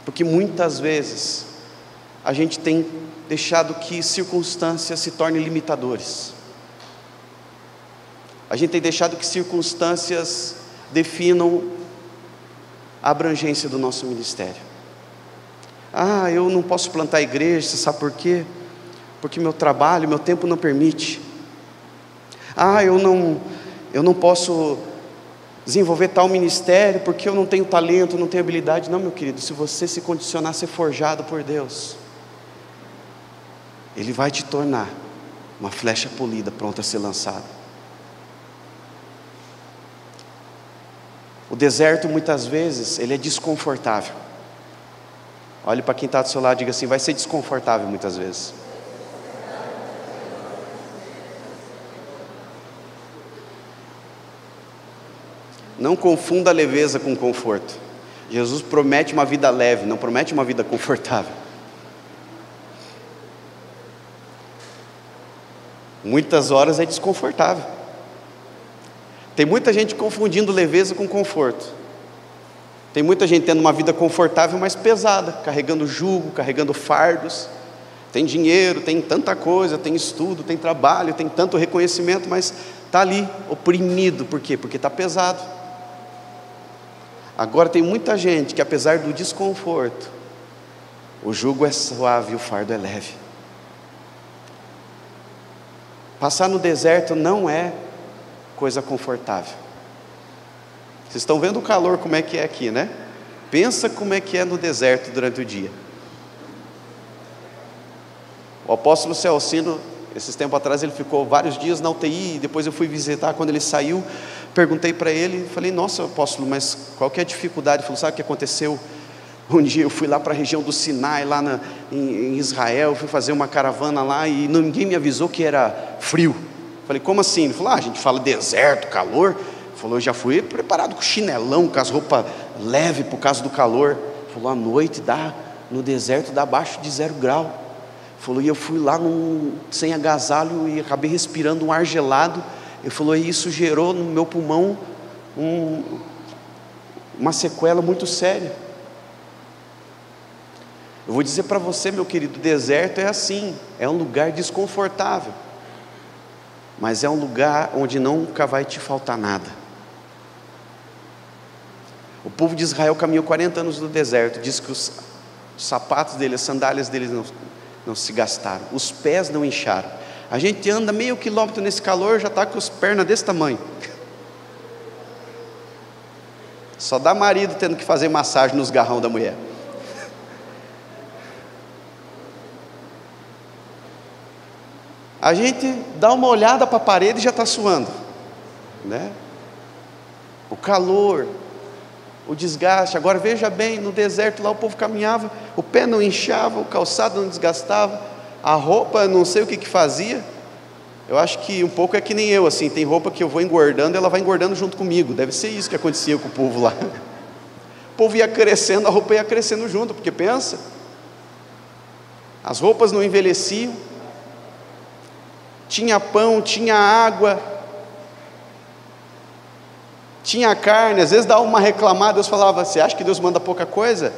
porque muitas vezes a gente tem deixado que circunstâncias se tornem limitadores. A gente tem deixado que circunstâncias definam a abrangência do nosso ministério. Eu não posso plantar igreja, você sabe por quê? Porque meu trabalho, meu tempo não permite. Eu não posso desenvolver tal ministério porque eu não tenho talento, não tenho habilidade. Não, meu querido, se você se condicionar a ser forjado por Deus, Ele vai te tornar uma flecha polida, pronta a ser lançada. O deserto muitas vezes ele é desconfortável. Olhe para quem está do seu lado e diga assim: vai ser desconfortável muitas vezes. Não confunda a leveza com conforto. Jesus promete uma vida leve, não promete uma vida confortável. Muitas horas é desconfortável. Tem muita gente confundindo leveza com conforto. Tem muita gente tendo uma vida confortável, mas pesada, carregando jugo, carregando fardos. Tem dinheiro, tem tanta coisa, tem estudo, tem trabalho, tem tanto reconhecimento, mas está ali oprimido. Por quê? Porque está pesado. Agora tem muita gente que, apesar do desconforto, o jugo é suave e o fardo é leve. Passar no deserto não é coisa confortável. Vocês estão vendo o calor como é que é aqui, né? Pensa como é que é no deserto durante o dia. O apóstolo Celcino, esses tempos atrás, ele ficou vários dias na UTI, depois eu fui visitar, quando ele saiu, perguntei para ele, falei, nossa apóstolo, mas qual que é a dificuldade? Ele falou, sabe o que aconteceu? Um dia eu fui lá para a região do Sinai, lá em Israel, fui fazer uma caravana lá e ninguém me avisou que era frio. Falei, como assim? Ele falou, a gente fala deserto, calor. Ele falou, eu já fui preparado com chinelão, com as roupas leves por causa do calor. Ele falou, à noite no deserto dá abaixo de 0 grau. Falou, e eu fui lá sem agasalho e acabei respirando um ar gelado. Ele falou, e isso gerou no meu pulmão uma sequela muito séria. Eu vou dizer para você, meu querido, o deserto é assim, é um lugar desconfortável, mas é um lugar onde nunca vai te faltar nada. O povo de Israel caminhou 40 anos no deserto, diz que os sapatos deles, as sandálias deles não se gastaram, os pés não incharam. A gente anda meio quilômetro nesse calor, já está com as pernas desse tamanho. Só dá marido tendo que fazer massagem nos garrão da mulher. A gente dá uma olhada para a parede e já está suando, né? O calor, o desgaste. Agora veja bem, no deserto lá o povo caminhava, o pé não inchava, o calçado não desgastava, a roupa não sei o que fazia. Eu acho que um pouco é que nem eu, assim, tem roupa que eu vou engordando, ela vai engordando junto comigo. Deve ser isso que acontecia com o povo lá. O povo ia crescendo, a roupa ia crescendo junto, porque pensa, as roupas não envelheciam, tinha pão, tinha água, tinha carne. Às vezes dava uma reclamada, Deus falava, você acha que Deus manda pouca coisa?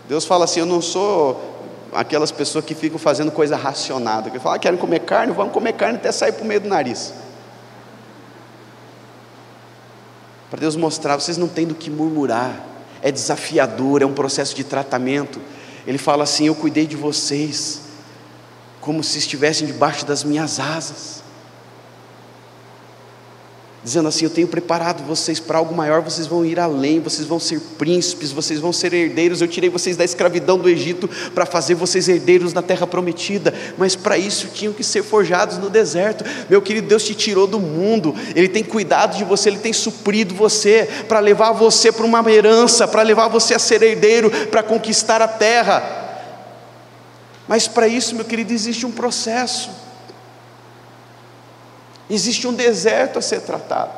Deus fala assim, eu não sou aquelas pessoas que ficam fazendo coisa racionada, que falam, querem comer carne, vamos comer carne até sair para o meio do nariz. Para Deus mostrar, vocês não têm do que murmurar, é desafiador, é um processo de tratamento. Ele fala assim, eu cuidei de vocês, como se estivessem debaixo das minhas asas, dizendo assim, eu tenho preparado vocês para algo maior, vocês vão ir além, vocês vão ser príncipes, vocês vão ser herdeiros. Eu tirei vocês da escravidão do Egito para fazer vocês herdeiros na terra prometida, mas para isso tinham que ser forjados no deserto. Meu querido, Deus te tirou do mundo, Ele tem cuidado de você, Ele tem suprido você, para levar você para uma herança, para levar você a ser herdeiro, para conquistar a terra. Mas para isso, meu querido, existe um processo, existe um deserto a ser tratado.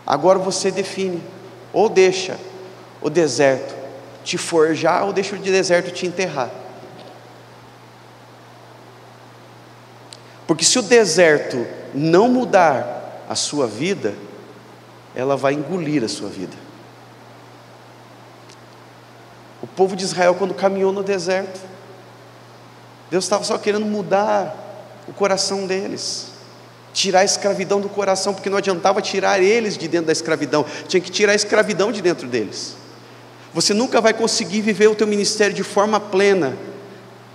Agora você define, ou deixa o deserto te forjar, ou deixa o deserto te enterrar. Porque se o deserto não mudar a sua vida, ela vai engolir a sua vida. O povo de Israel, quando caminhou no deserto, Deus estava só querendo mudar o coração deles, tirar a escravidão do coração, porque não adiantava tirar eles de dentro da escravidão, tinha que tirar a escravidão de dentro deles. Você nunca vai conseguir viver o teu ministério de forma plena,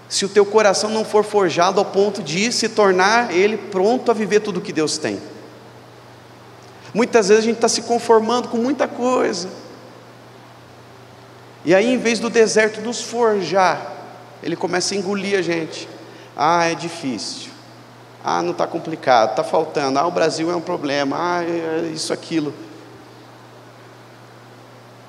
se o teu coração não for forjado ao ponto de se tornar ele pronto a viver tudo o que Deus tem. Muitas vezes a gente está se conformando com muita coisa, e aí em vez do deserto nos forjar, ele começa a engolir a gente. Ah, é difícil, ah, não está complicado, está faltando, ah, o Brasil é um problema, ah, é isso, aquilo.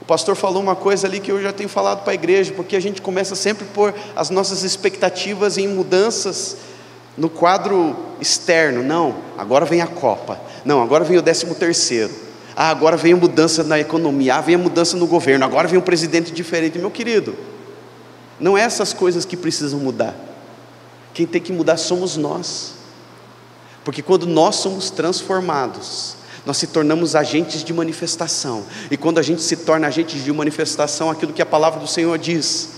O pastor falou uma coisa ali que eu já tenho falado para a igreja, porque a gente começa sempre a pôr as nossas expectativas em mudanças no quadro externo. Não, agora vem a Copa, não, agora vem o 13º, ah, agora vem a mudança na economia, ah, vem a mudança no governo, agora vem um presidente diferente. Meu querido, não é essas coisas que precisam mudar, quem tem que mudar somos nós, porque quando nós somos transformados, nós se tornamos agentes de manifestação, e quando a gente se torna agente de manifestação, aquilo que a palavra do Senhor diz,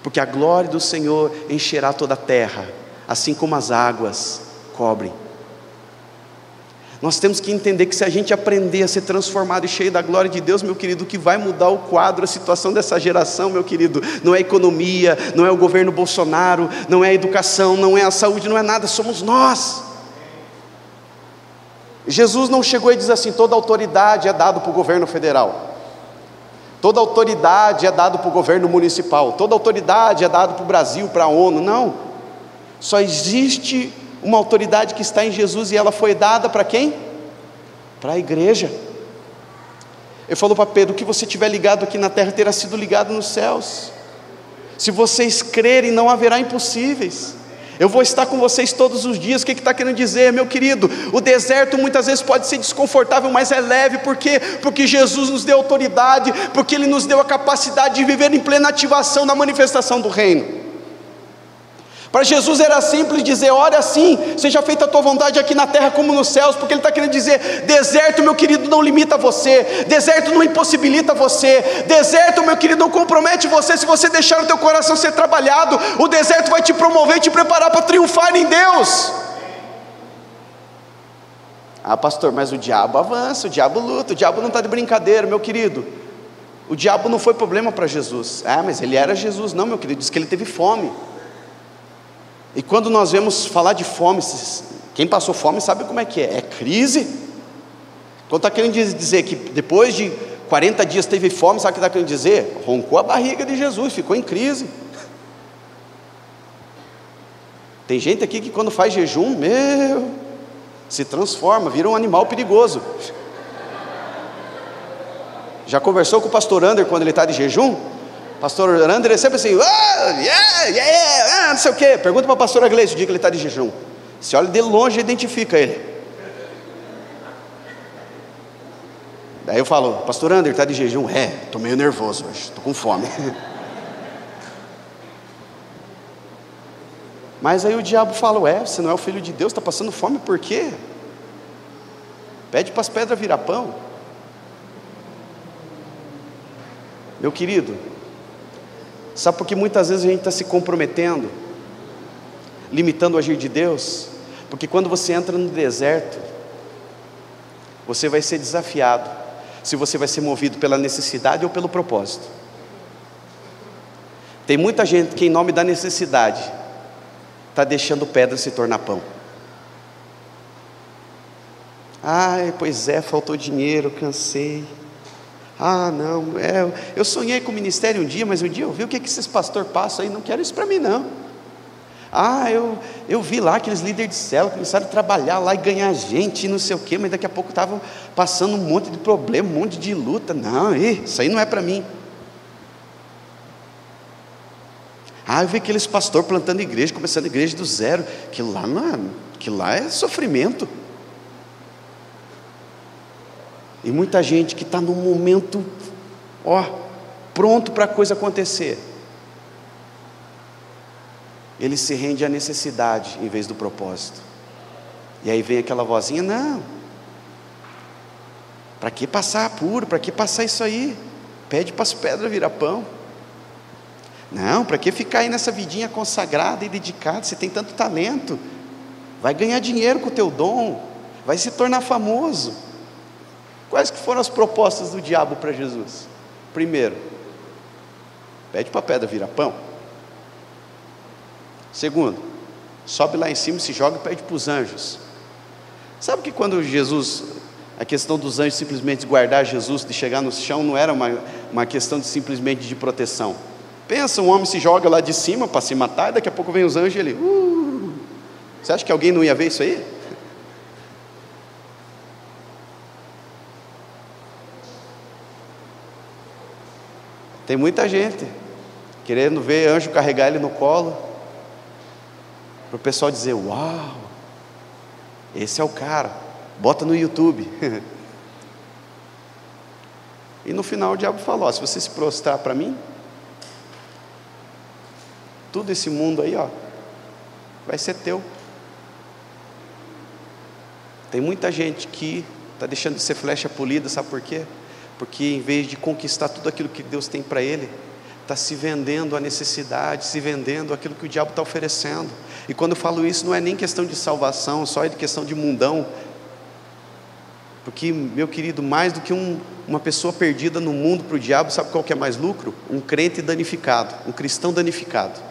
porque a glória do Senhor encherá toda a terra, assim como as águas cobrem. Nós temos que entender que se a gente aprender a ser transformado e cheio da glória de Deus, meu querido, o que vai mudar o quadro, a situação dessa geração, meu querido, não é a economia, não é o governo Bolsonaro, não é a educação, não é a saúde, não é nada, somos nós. Jesus não chegou e diz assim: toda autoridade é dada para o governo federal, toda autoridade é dada para o governo municipal, toda autoridade é dada para o Brasil, para a ONU. Não, só existe uma autoridade que está em Jesus, e ela foi dada para quem? Para a igreja. Ele falou para Pedro: o que você tiver ligado aqui na terra terá sido ligado nos céus. Se vocês crerem, não haverá impossíveis. Eu vou estar com vocês todos os dias. O que está querendo dizer, meu querido? O deserto muitas vezes pode ser desconfortável, mas é leve. Por quê? Porque Jesus nos deu autoridade, porque Ele nos deu a capacidade de viver em plena ativação na manifestação do reino. Para Jesus era simples dizer: ora assim, seja feita a tua vontade aqui na terra como nos céus. Porque Ele está querendo dizer: deserto, meu querido, não limita você, deserto não impossibilita você, deserto, meu querido, não compromete você. Se você deixar o teu coração ser trabalhado, o deserto vai te promover e te preparar para triunfar em Deus. Ah, pastor, mas o diabo avança, o diabo luta, o diabo não está de brincadeira, meu querido. O diabo não foi problema para Jesus. Ah, mas ele era Jesus. Não, meu querido, diz que ele teve fome. E quando nós vemos falar de fome, quem passou fome sabe como é que é crise. Quando está querendo dizer que depois de 40 dias teve fome, sabe o que está querendo dizer? Roncou a barriga de Jesus, ficou em crise. Tem gente aqui que quando faz jejum, se transforma, vira um animal perigoso. Já conversou com o pastor Ander quando ele está de jejum? Pastor Ander é sempre assim: não sei o que. Pergunta para a pastora Gleice o dia que ele está de jejum. Se olha de longe, identifica ele. Daí eu falo: pastor Ander, está de jejum? Estou meio nervoso hoje, estou com fome. Mas aí o diabo fala: você não é o filho de Deus, está passando fome por quê? Pede para as pedras virar pão. Meu querido, sabe por que muitas vezes a gente está se comprometendo, limitando o agir de Deus? Porque quando você entra no deserto, você vai ser desafiado, se você vai ser movido pela necessidade ou pelo propósito. Tem muita gente que em nome da necessidade está deixando pedra se tornar pão. Pois é, faltou dinheiro, cansei. Não, eu sonhei com o ministério um dia, mas um dia eu vi o que esses pastores passam aí, não quero isso para mim não. Eu vi lá aqueles líderes de célula, começaram a trabalhar lá e ganhar gente e não sei o que, mas daqui a pouco estavam passando um monte de problema, um monte de luta. Não, isso aí não é para mim. Eu vi aqueles pastores plantando igreja, começando a igreja do zero. Aquilo lá é sofrimento. E muita gente que está num momento pronto para a coisa acontecer, ele se rende à necessidade em vez do propósito. E aí vem aquela vozinha: não, para que passar apuro, para que passar isso aí? Pede para as pedras virar pão. Não, para que ficar aí nessa vidinha consagrada e dedicada? Você tem tanto talento, vai ganhar dinheiro com o teu dom, vai se tornar famoso. Quais que foram as propostas do diabo para Jesus? Primeiro, pede para a pedra virar pão. Segundo, sobe lá em cima, se joga e pede para os anjos. Sabe que quando Jesus, a questão dos anjos simplesmente guardar Jesus, de chegar no chão, não era uma questão de simplesmente de proteção. Pensa, um homem se joga lá de cima para se matar, e daqui a pouco vem os anjos e ele... Você acha que alguém não ia ver isso aí? Tem muita gente querendo ver anjo carregar ele no colo, para o pessoal dizer: uau, esse é o cara, bota no YouTube. E no final o diabo falou: se você se prostrar para mim, tudo esse mundo aí vai ser teu. Tem muita gente que está deixando de ser flecha polida, sabe por quê? Porque em vez de conquistar tudo aquilo que Deus tem para ele, está se vendendo a necessidade, se vendendo aquilo que o diabo está oferecendo. E quando eu falo isso, não é nem questão de salvação, só é de questão de mundão. Porque, meu querido, mais do que uma pessoa perdida no mundo para o diabo, sabe qual que é mais lucro? Um crente danificado, um cristão danificado.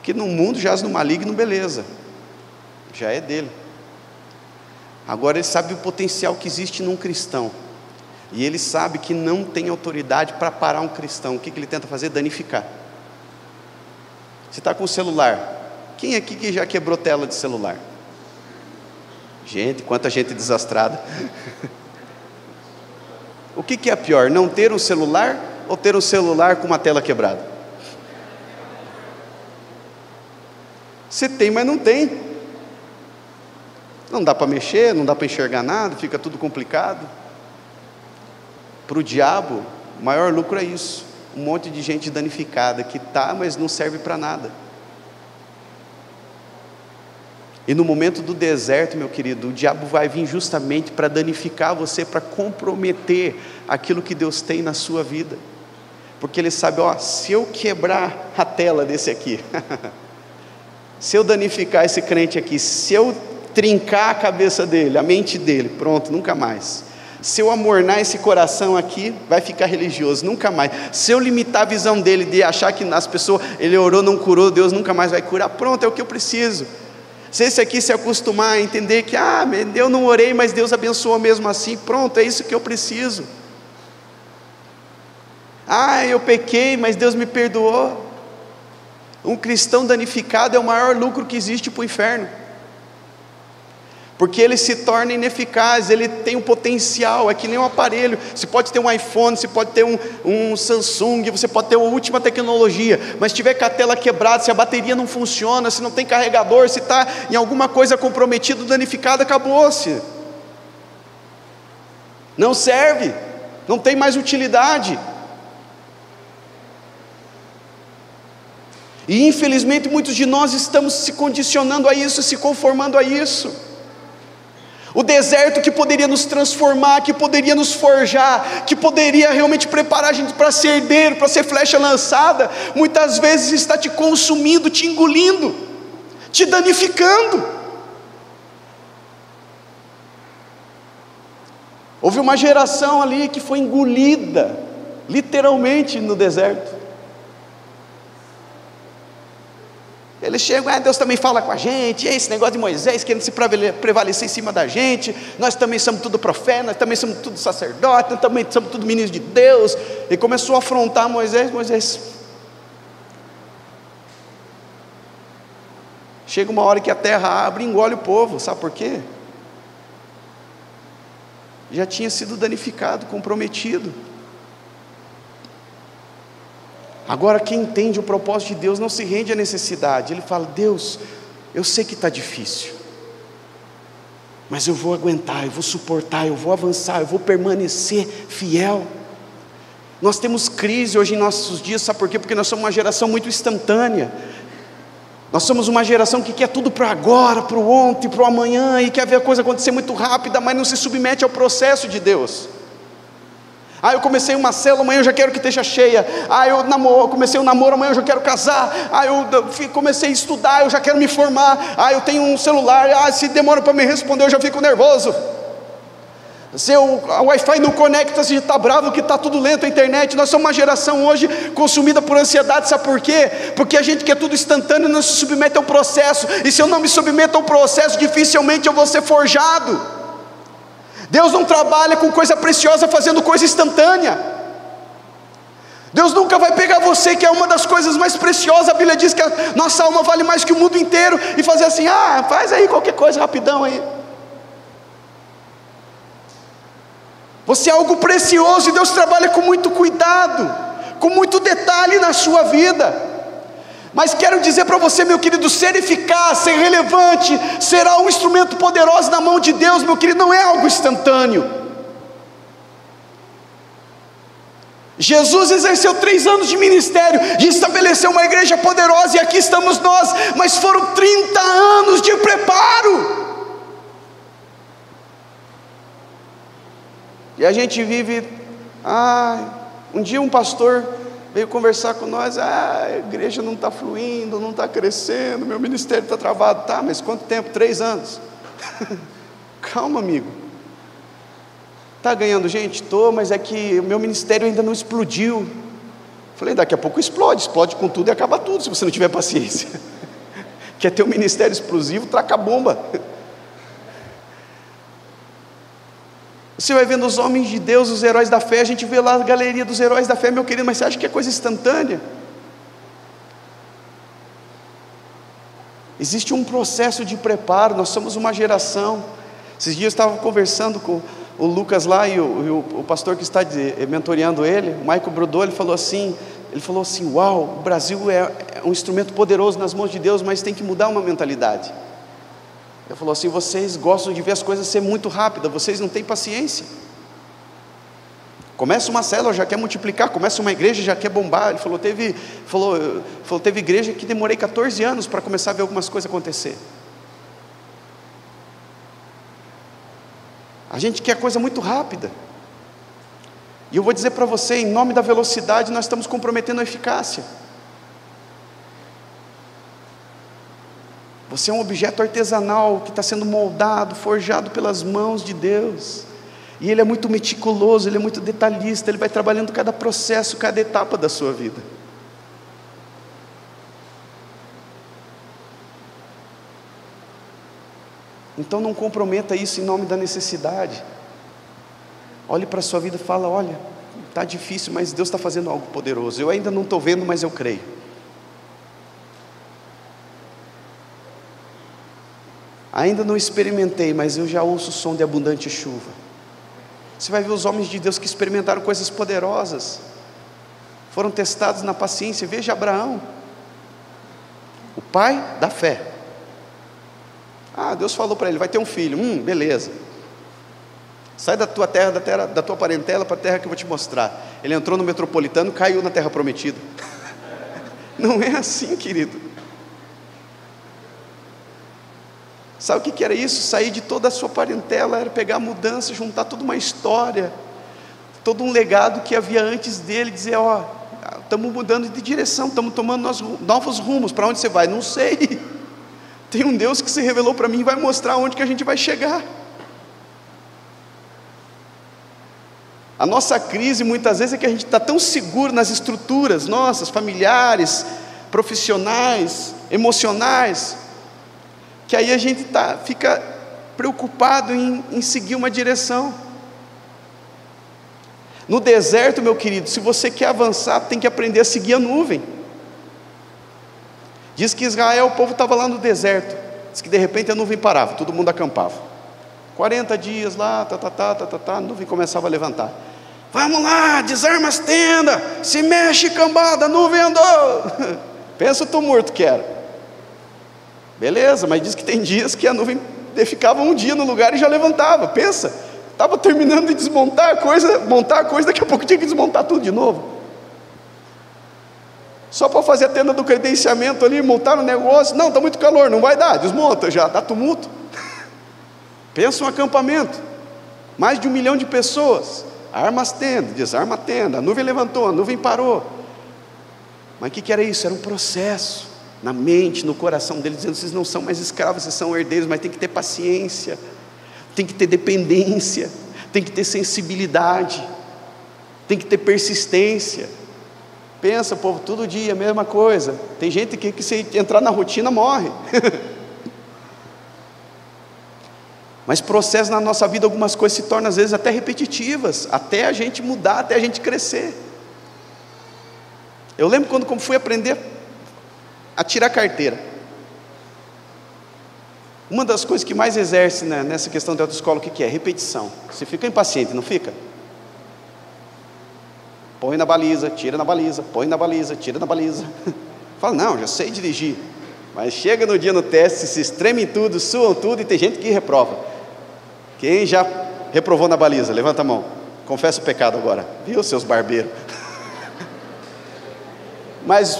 Porque no mundo jaz no maligno, beleza, já é dele. Agora ele sabe o potencial que existe num cristão, e ele sabe que não tem autoridade para parar um cristão. O que ele tenta fazer? Danificar. Você está com o celular, quem aqui que já quebrou tela de celular? Gente, quanta gente desastrada. O que é pior, não ter um celular ou ter um celular com uma tela quebrada? Você tem, mas não tem. Não dá para mexer, não dá para enxergar nada, fica tudo complicado. Para o diabo, o maior lucro é isso. Um monte de gente danificada que está, mas não serve para nada. E no momento do deserto, meu querido, o diabo vai vir justamente para danificar você, para comprometer aquilo que Deus tem na sua vida. Porque ele sabe, se eu quebrar a tela desse aqui, se eu danificar esse crente aqui, se eu trincar a cabeça dele, a mente dele, pronto, nunca mais. Se eu amornar esse coração aqui, vai ficar religioso, nunca mais. Se eu limitar a visão dele, de achar que as pessoas, ele orou, não curou, Deus nunca mais vai curar, pronto, é o que eu preciso. Se esse aqui se acostumar a entender que, eu não orei, mas Deus abençoou mesmo assim, pronto, é isso que eu preciso. Eu pequei, mas Deus me perdoou. Um cristão danificado é o maior lucro que existe para o inferno, porque ele se torna ineficaz, ele tem um potencial, é que nem um aparelho. Você pode ter um iPhone, você pode ter um Samsung, você pode ter a última tecnologia, mas se tiver com a tela quebrada, se a bateria não funciona, se não tem carregador, se está em alguma coisa comprometido, danificado, acabou-se, não serve, não tem mais utilidade. E infelizmente muitos de nós estamos se condicionando a isso, se conformando a isso. O deserto que poderia nos transformar, que poderia nos forjar, que poderia realmente preparar a gente para ser herdeiro, para ser flecha lançada, muitas vezes está te consumindo, te engolindo, te danificando. Houve uma geração ali que foi engolida, literalmente, no deserto. Eles chegam, Deus também fala com a gente, esse negócio de Moisés querendo se prevalecer em cima da gente, nós também somos tudo profeta, nós também somos tudo sacerdote, nós também somos tudo ministros de Deus. E começou a afrontar Moisés. Chega uma hora que a terra abre e engole o povo, sabe por quê? Já tinha sido danificado, comprometido. Agora quem entende o propósito de Deus não se rende à necessidade. Ele fala, Deus, eu sei que está difícil, mas eu vou aguentar, eu vou suportar, eu vou avançar, eu vou permanecer fiel. Nós temos crise hoje em nossos dias, sabe por quê? Porque nós somos uma geração muito instantânea. Nós somos uma geração que quer tudo para agora, para o ontem, para o amanhã, e quer ver a coisa acontecer muito rápida, mas não se submete ao processo de Deus. Eu comecei uma célula, amanhã eu já quero que esteja cheia. Eu comecei um namoro, amanhã eu já quero casar. Eu comecei a estudar, eu já quero me formar. Eu tenho um celular, se demora para me responder eu já fico nervoso. Se o Wi-Fi não conecta, você já está bravo que está tudo lento a internet. Nós somos uma geração hoje consumida por ansiedade, sabe por quê? Porque a gente quer tudo instantâneo e não se submete ao processo. E se eu não me submeto ao processo, dificilmente eu vou ser forjado. Deus não trabalha com coisa preciosa fazendo coisa instantânea. Deus nunca vai pegar você, que é uma das coisas mais preciosas. A Bíblia diz que a nossa alma vale mais que o mundo inteiro, e fazer assim, faz aí qualquer coisa rapidão aí. Você é algo precioso, e Deus trabalha com muito cuidado, com muito detalhe na sua vida. Mas quero dizer para você, meu querido, ser eficaz, ser relevante, será um instrumento poderoso na mão de Deus, meu querido, não é algo instantâneo. Jesus exerceu 3 anos de ministério e estabeleceu uma igreja poderosa, e aqui estamos nós, mas foram 30 anos de preparo. E a gente vive, um dia um pastor veio conversar com nós, a igreja não está fluindo, não está crescendo, meu ministério está travado. Mas quanto tempo? 3 anos. Calma, amigo. Está ganhando gente? Estou, mas é que o meu ministério ainda não explodiu. Falei, daqui a pouco explode com tudo e acaba tudo, se você não tiver paciência. Quer ter um ministério explosivo, traca a bomba. Você vai vendo os homens de Deus, os heróis da fé, a gente vê lá a galeria dos heróis da fé, meu querido, mas você acha que é coisa instantânea? Existe um processo de preparo, nós somos uma geração. Esses dias eu estava conversando com o Lucas lá e o pastor que está mentoreando ele, o Michael Brodou, ele falou assim, uau, o Brasil é um instrumento poderoso nas mãos de Deus, mas tem que mudar uma mentalidade. Ele falou assim, vocês gostam de ver as coisas ser muito rápidas, vocês não têm paciência. Começa uma célula, já quer multiplicar, começa uma igreja, já quer bombar. Ele falou, teve igreja que demorei 14 anos para começar a ver algumas coisas acontecer. A gente quer coisa muito rápida. E eu vou dizer para você, em nome da velocidade, nós estamos comprometendo a eficácia. Você é um objeto artesanal que está sendo moldado, forjado pelas mãos de Deus. E Ele é muito meticuloso, Ele é muito detalhista, Ele vai trabalhando cada processo, cada etapa da sua vida. Então não comprometa isso em nome da necessidade. Olhe para a sua vida e fala, olha, está difícil, mas Deus está fazendo algo poderoso. Eu ainda não estou vendo, mas eu creio. Ainda não experimentei, mas eu já ouço o som de abundante chuva. Você vai ver os homens de Deus que experimentaram coisas poderosas, foram testados na paciência. Veja Abraão, o pai da fé. Deus falou para ele, vai ter um filho. Beleza. Sai da tua terra, da tua parentela, para a terra que eu vou te mostrar. Ele entrou no metropolitano, caiu na terra prometida. Não é assim, querido. Sabe o que era isso? Sair de toda a sua parentela, era pegar a mudança, juntar toda uma história, todo um legado que havia antes dele, dizer, estamos mudando de direção, estamos tomando novos rumos. Para onde você vai? Não sei. Tem um Deus que se revelou para mim e vai mostrar onde que a gente vai chegar. A nossa crise muitas vezes é que a gente está tão seguro nas estruturas nossas, familiares, profissionais, emocionais, que aí a gente fica preocupado em seguir uma direção. No deserto, meu querido, se você quer avançar, tem que aprender a seguir a nuvem. Diz que Israel, o povo estava lá no deserto, diz que de repente a nuvem parava, todo mundo acampava. 40 dias lá, a nuvem começava a levantar. Vamos lá, desarma as tendas, se mexe cambada, a nuvem andou. Pensa o tumulto que era. Beleza, mas diz que tem dias que a nuvem ficava um dia no lugar e já levantava. Pensa, estava terminando de desmontar a coisa, montar a coisa, daqui a pouco tinha que desmontar tudo de novo. Só para fazer a tenda do credenciamento ali, montar o negócio. Não, está muito calor, não vai dar, desmonta já, dá tumulto. Pensa um acampamento, mais de 1 milhão de pessoas, arma as tendas, desarma a tenda, a nuvem levantou, a nuvem parou. Mas o que era isso? Era um processo, na mente, no coração deles, dizendo, vocês não são mais escravos, vocês são herdeiros, mas tem que ter paciência, tem que ter dependência, tem que ter sensibilidade, tem que ter persistência. Pensa, povo, todo dia a mesma coisa. Tem gente que se entrar na rotina morre. Mas processo na nossa vida, algumas coisas se tornam às vezes até repetitivas, até a gente mudar, até a gente crescer. Eu lembro quando fui aprender a tirar carteira. Uma das coisas que mais exerce, né, nessa questão de autoescola, o que é? Repetição. Você fica impaciente, não fica? Põe na baliza, tira na baliza, põe na baliza, tira na baliza. Fala, não, já sei dirigir. Mas chega no dia no teste, se estremem tudo, suam tudo, e tem gente que reprova. Quem já reprovou na baliza? Levanta a mão. Confessa o pecado agora. Viu, seus barbeiros? Mas,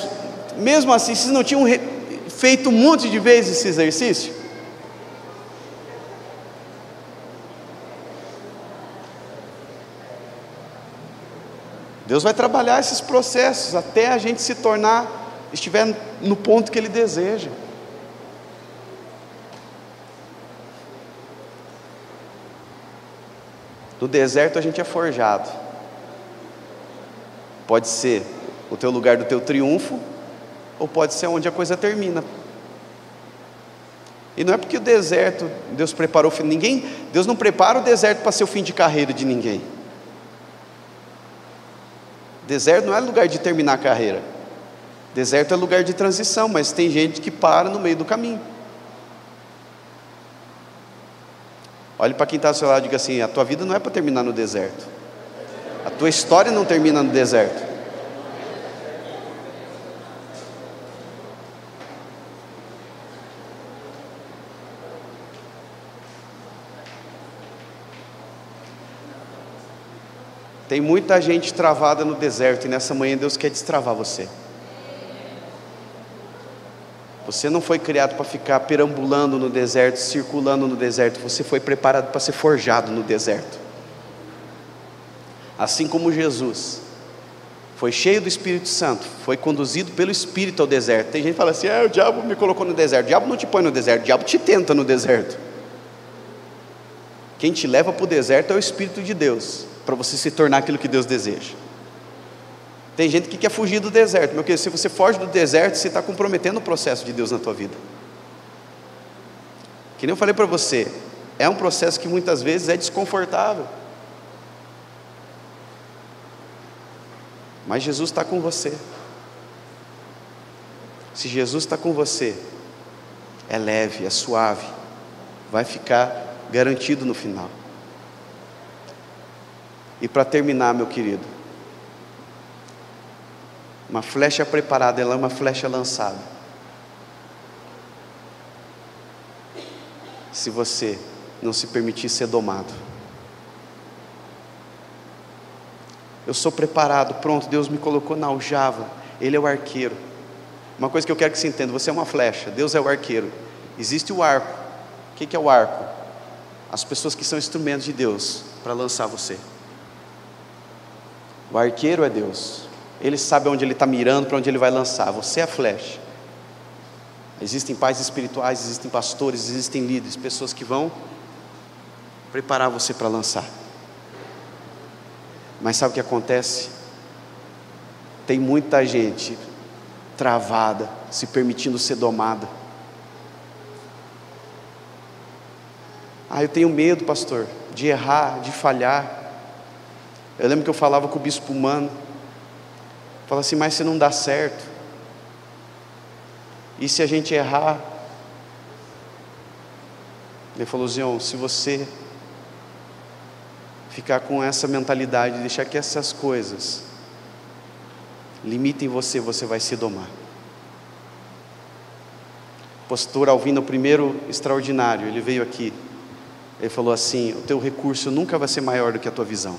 mesmo assim, vocês não tinham feito um monte de vezes esse exercício? Deus vai trabalhar esses processos até a gente se tornar, estiver no ponto que Ele deseja. No deserto a gente é forjado. Pode ser o teu lugar do teu triunfo, ou pode ser onde a coisa termina. E não é porque o deserto, Deus preparou, Deus não prepara o deserto para ser o fim de carreira de ninguém. Deserto não é lugar de terminar a carreira. Deserto é lugar de transição, mas tem gente que para no meio do caminho. Olhe para quem está ao seu lado e diga assim: a tua vida não é para terminar no deserto. A tua história não termina no deserto. Tem muita gente travada no deserto, e nessa manhã Deus quer destravar você. Você não foi criado para ficar perambulando no deserto, circulando no deserto. Você foi preparado para ser forjado no deserto. Assim como Jesus foi cheio do Espírito Santo, foi conduzido pelo Espírito ao deserto. Tem gente que fala assim: o diabo me colocou no deserto. O diabo não te põe no deserto, o diabo te tenta no deserto. Quem te leva para o deserto é o Espírito de Deus, para você se tornar aquilo que Deus deseja. Tem gente que quer fugir do deserto, meu querido. Se você foge do deserto, você está comprometendo o processo de Deus na tua vida. Que nem eu falei para você, é um processo que muitas vezes é desconfortável, mas Jesus está com você. Se Jesus está com você, é leve, é suave, vai ficar garantido no final. E para terminar, meu querido, uma flecha preparada, ela é uma flecha lançada. Se você não se permitir ser domado. Eu sou preparado, pronto, Deus me colocou na aljava, Ele é o arqueiro. Uma coisa que eu quero que você entenda: você é uma flecha, Deus é o arqueiro. Existe o arco. O que é o arco? As pessoas que são instrumentos de Deus para lançar você. O arqueiro é Deus. Ele sabe onde ele está mirando, para onde ele vai lançar. Você é a flecha. Existem pais espirituais, existem pastores, existem líderes, pessoas que vão preparar você para lançar. Mas sabe o que acontece? Tem muita gente travada, se permitindo ser domada. Eu tenho medo, pastor, de errar, de falhar. Eu lembro que eu falava com o bispo Mano, falava assim: mas se não dá certo, e se a gente errar? Ele falou: Zion, se você ficar com essa mentalidade, deixar que essas coisas limitem você, você vai se domar. O pastor Alvino, o primeiro extraordinário, ele veio aqui, ele falou assim: o teu recurso nunca vai ser maior do que a tua visão.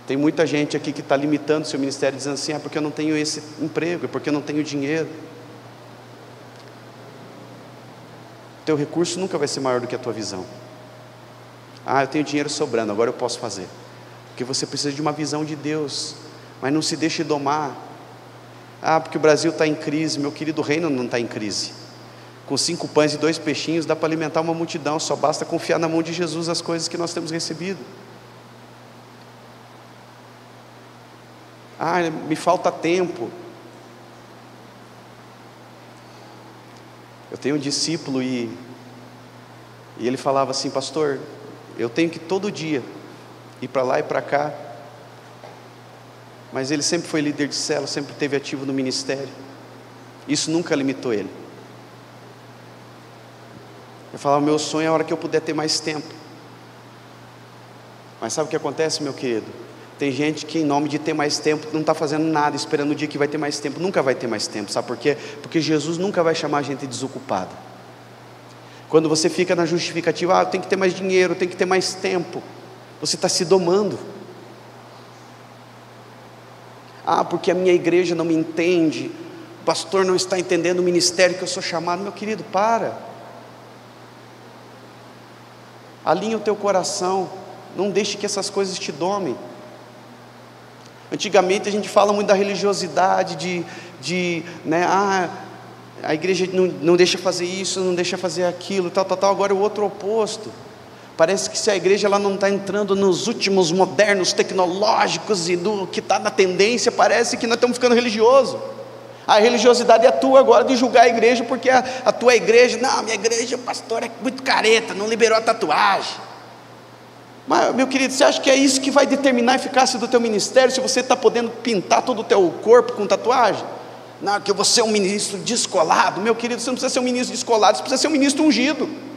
Tem muita gente aqui que está limitando o seu ministério, dizendo assim: porque eu não tenho esse emprego, é porque eu não tenho dinheiro. O teu recurso nunca vai ser maior do que a tua visão. Eu tenho dinheiro sobrando, agora eu posso fazer. Porque você precisa de uma visão de Deus, mas não se deixe domar. Porque o Brasil está em crise. Meu querido, o reino não está em crise. Com 5 pães e 2 peixinhos dá para alimentar uma multidão, só basta confiar na mão de Jesus as coisas que nós temos recebido. Me falta tempo. Eu tenho um discípulo e ele falava assim: pastor, eu tenho que todo dia ir para lá e para cá. Mas ele sempre foi líder de célula, sempre esteve ativo no ministério. Isso nunca limitou ele. Eu falava: meu sonho é a hora que eu puder ter mais tempo. Mas sabe o que acontece, meu querido? Tem gente que, em nome de ter mais tempo, não está fazendo nada, esperando o dia que vai ter mais tempo. Nunca vai ter mais tempo, sabe por quê? Porque Jesus nunca vai chamar a gente desocupada. Quando você fica na justificativa: tem que ter mais dinheiro, tem que ter mais tempo, você está se domando. Porque a minha igreja não me entende, o pastor não está entendendo o ministério que eu sou chamado. Meu querido, para. Alinha o teu coração, não deixe que essas coisas te domem. Antigamente a gente fala muito da religiosidade, a igreja não deixa fazer isso, não deixa fazer aquilo, tal. Agora é o outro oposto. Parece que se a igreja ela não está entrando nos últimos modernos tecnológicos e do que está na tendência, parece que nós estamos ficando religiosos. A religiosidade é a tua agora de julgar a igreja, porque a tua igreja, não, minha igreja, o pastor é muito careta, não liberou a tatuagem. Mas, meu querido, você acha que é isso que vai determinar a eficácia do teu ministério, se você está podendo pintar todo o teu corpo com tatuagem? Não, que eu vou ser um ministro descolado. Meu querido, você não precisa ser um ministro descolado, você precisa ser um ministro ungido.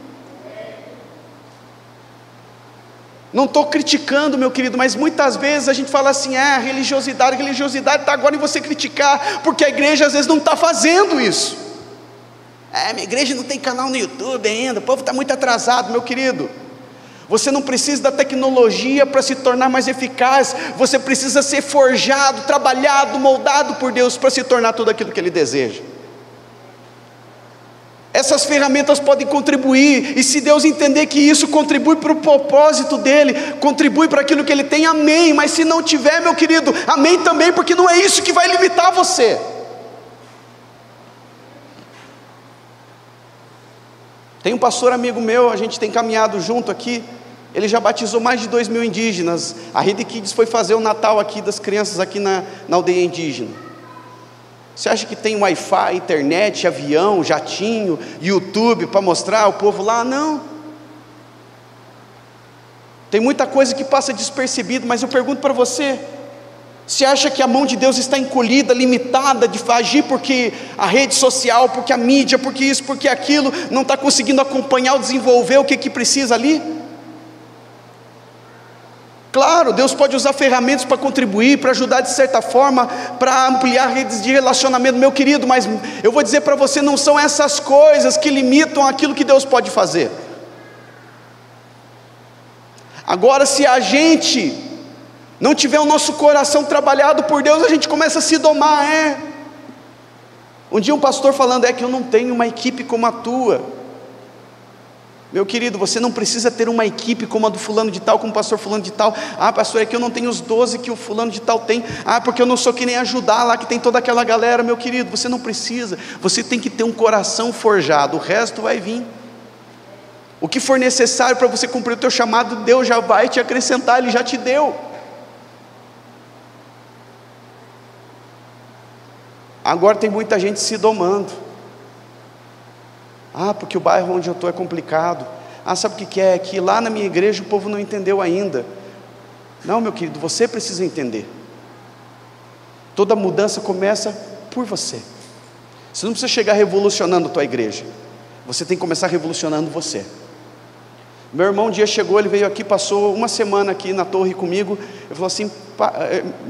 Não estou criticando, meu querido, mas muitas vezes a gente fala assim, religiosidade está agora em você criticar, porque a igreja às vezes não está fazendo isso. Minha igreja não tem canal no YouTube ainda, o povo está muito atrasado. Meu querido, você não precisa da tecnologia para se tornar mais eficaz, você precisa ser forjado, trabalhado, moldado por Deus para se tornar tudo aquilo que Ele deseja. Essas ferramentas podem contribuir, e se Deus entender que isso contribui para o propósito dEle, contribui para aquilo que Ele tem, amém. Mas se não tiver, meu querido, amém também, porque não é isso que vai limitar você. Tem um pastor amigo meu, a gente tem caminhado junto aqui, ele já batizou mais de 2.000 indígenas. A Rede Kids foi fazer o Natal aqui das crianças aqui na aldeia indígena. Você acha que tem Wi-Fi, internet, avião, jatinho, YouTube para mostrar ao povo lá? Não. Tem muita coisa que passa despercebido, mas eu pergunto para você, você acha que a mão de Deus está encolhida, limitada de agir porque a rede social, porque a mídia, porque isso, porque aquilo, não está conseguindo acompanhar ou desenvolver o que precisa ali? Claro, Deus pode usar ferramentas para contribuir, para ajudar de certa forma, para ampliar redes de relacionamento, meu querido, mas eu vou dizer para você, não são essas coisas que limitam aquilo que Deus pode fazer. Agora, se a gente não tiver o nosso coração trabalhado por Deus, a gente começa a se domar. Um dia um pastor falando, que eu não tenho uma equipe como a tua. Meu querido, você não precisa ter uma equipe como a do fulano de tal, como o pastor fulano de tal. Pastor, é que eu não tenho os 12 que o fulano de tal tem. Porque eu não sou que nem ajudar lá, que tem toda aquela galera. Meu querido, você não precisa. Você tem que ter um coração forjado, o resto vai vir. O que for necessário para você cumprir o teu chamado, Deus já vai te acrescentar, Ele já te deu. Agora tem muita gente se domando. Porque o bairro onde eu estou é complicado. Sabe o que é? Que lá na minha igreja o povo não entendeu ainda. Não, meu querido, você precisa entender. Toda mudança começa por você. Você não precisa chegar revolucionando a tua igreja. Você tem que começar revolucionando você. Meu irmão um dia chegou, ele veio aqui, passou uma semana aqui na torre comigo. Ele falou assim,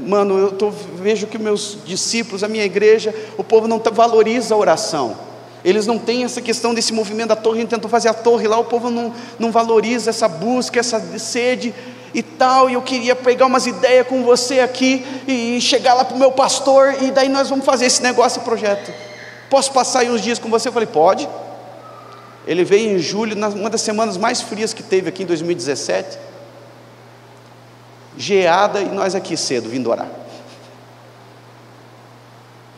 mano, vejo que meus discípulos, a minha igreja, o povo não valoriza a oração. Eles não têm essa questão desse movimento da torre, a gente tentou fazer a torre lá, o povo não valoriza essa busca, essa sede e tal, e eu queria pegar umas ideias com você aqui, e chegar lá para o meu pastor, e daí nós vamos fazer esse negócio, esse projeto. Posso passar aí uns dias com você? Eu falei, pode. Ele veio em julho, uma das semanas mais frias que teve aqui em 2017, geada, e nós aqui cedo, vindo orar.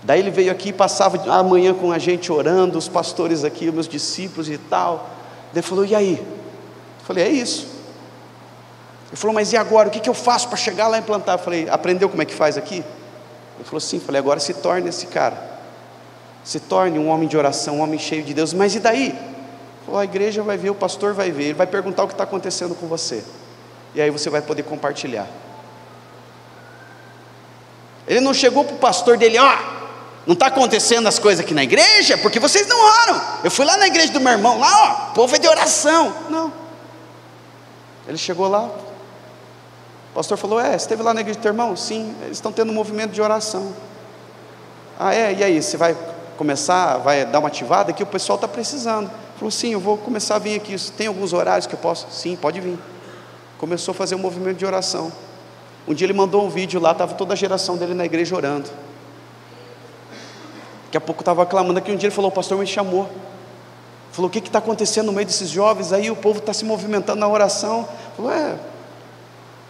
Daí ele veio aqui, passava a manhã com a gente orando, os pastores aqui, meus discípulos e tal. Daí ele falou, e aí? Eu falei, é isso. Ele falou, mas e agora? O que eu faço para chegar lá e implantar? Eu falei, aprendeu como é que faz aqui? Ele falou, sim. Eu falei, agora se torne esse cara. Se torne um homem de oração, um homem cheio de Deus. Mas e daí? Ele falou, a igreja vai ver, o pastor vai ver, ele vai perguntar o que está acontecendo com você. E aí você vai poder compartilhar. Ele não chegou para o pastor dele, não está acontecendo as coisas aqui na igreja, porque vocês não oram. Eu fui lá na igreja do meu irmão, lá o povo é de oração. Não. Ele chegou lá, o pastor falou, você esteve lá na igreja do teu irmão? Sim, eles estão tendo um movimento de oração. E aí, você vai começar, vai dar uma ativada que o pessoal está precisando? Ele falou, sim, eu vou começar a vir aqui, tem alguns horários que eu posso? Sim, pode vir. Começou a fazer um movimento de oração. Um dia ele mandou um vídeo lá, estava toda a geração dele na igreja orando. Daqui a pouco estava clamando aqui, um dia ele falou, o pastor me chamou, falou, o que está acontecendo no meio desses jovens aí, o povo está se movimentando na oração. Falou,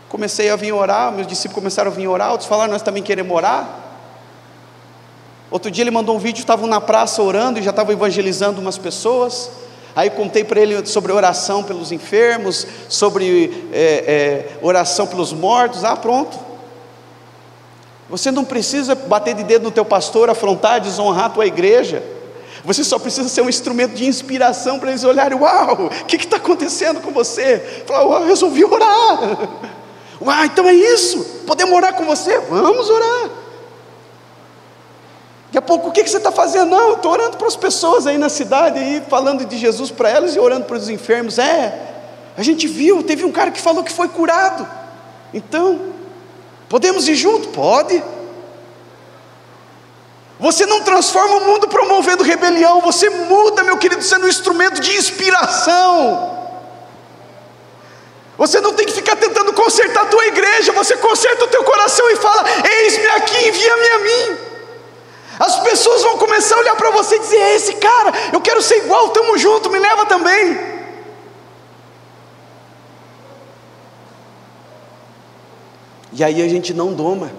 comecei a vir orar, meus discípulos começaram a vir orar, outros falaram, nós também queremos orar. Outro dia ele mandou um vídeo, estavam na praça orando, e já estavam evangelizando umas pessoas. Aí contei para ele sobre oração pelos enfermos, sobre oração pelos mortos. Pronto. Você não precisa bater de dedo no teu pastor, afrontar, desonrar a tua igreja. Você só precisa ser um instrumento de inspiração para eles olharem: uau, o que está acontecendo com você? Falar: uau, eu resolvi orar. Uau, então é isso, podemos orar com você? Vamos orar. Daqui a pouco, o que você está fazendo? Não, eu estou orando para as pessoas aí na cidade, aí, falando de Jesus para elas e orando para os enfermos. A gente viu, teve um cara que falou que foi curado. Então, podemos ir junto? Pode. Você não transforma o mundo promovendo rebelião, você muda, meu querido, sendo um instrumento de inspiração. Você não tem que ficar tentando consertar a tua igreja, você conserta o teu coração e fala: eis-me aqui, envia-me a mim. As pessoas vão começar a olhar para você e dizer: é esse cara, eu quero ser igual, estamos juntos, me leva também. E aí a gente não doma.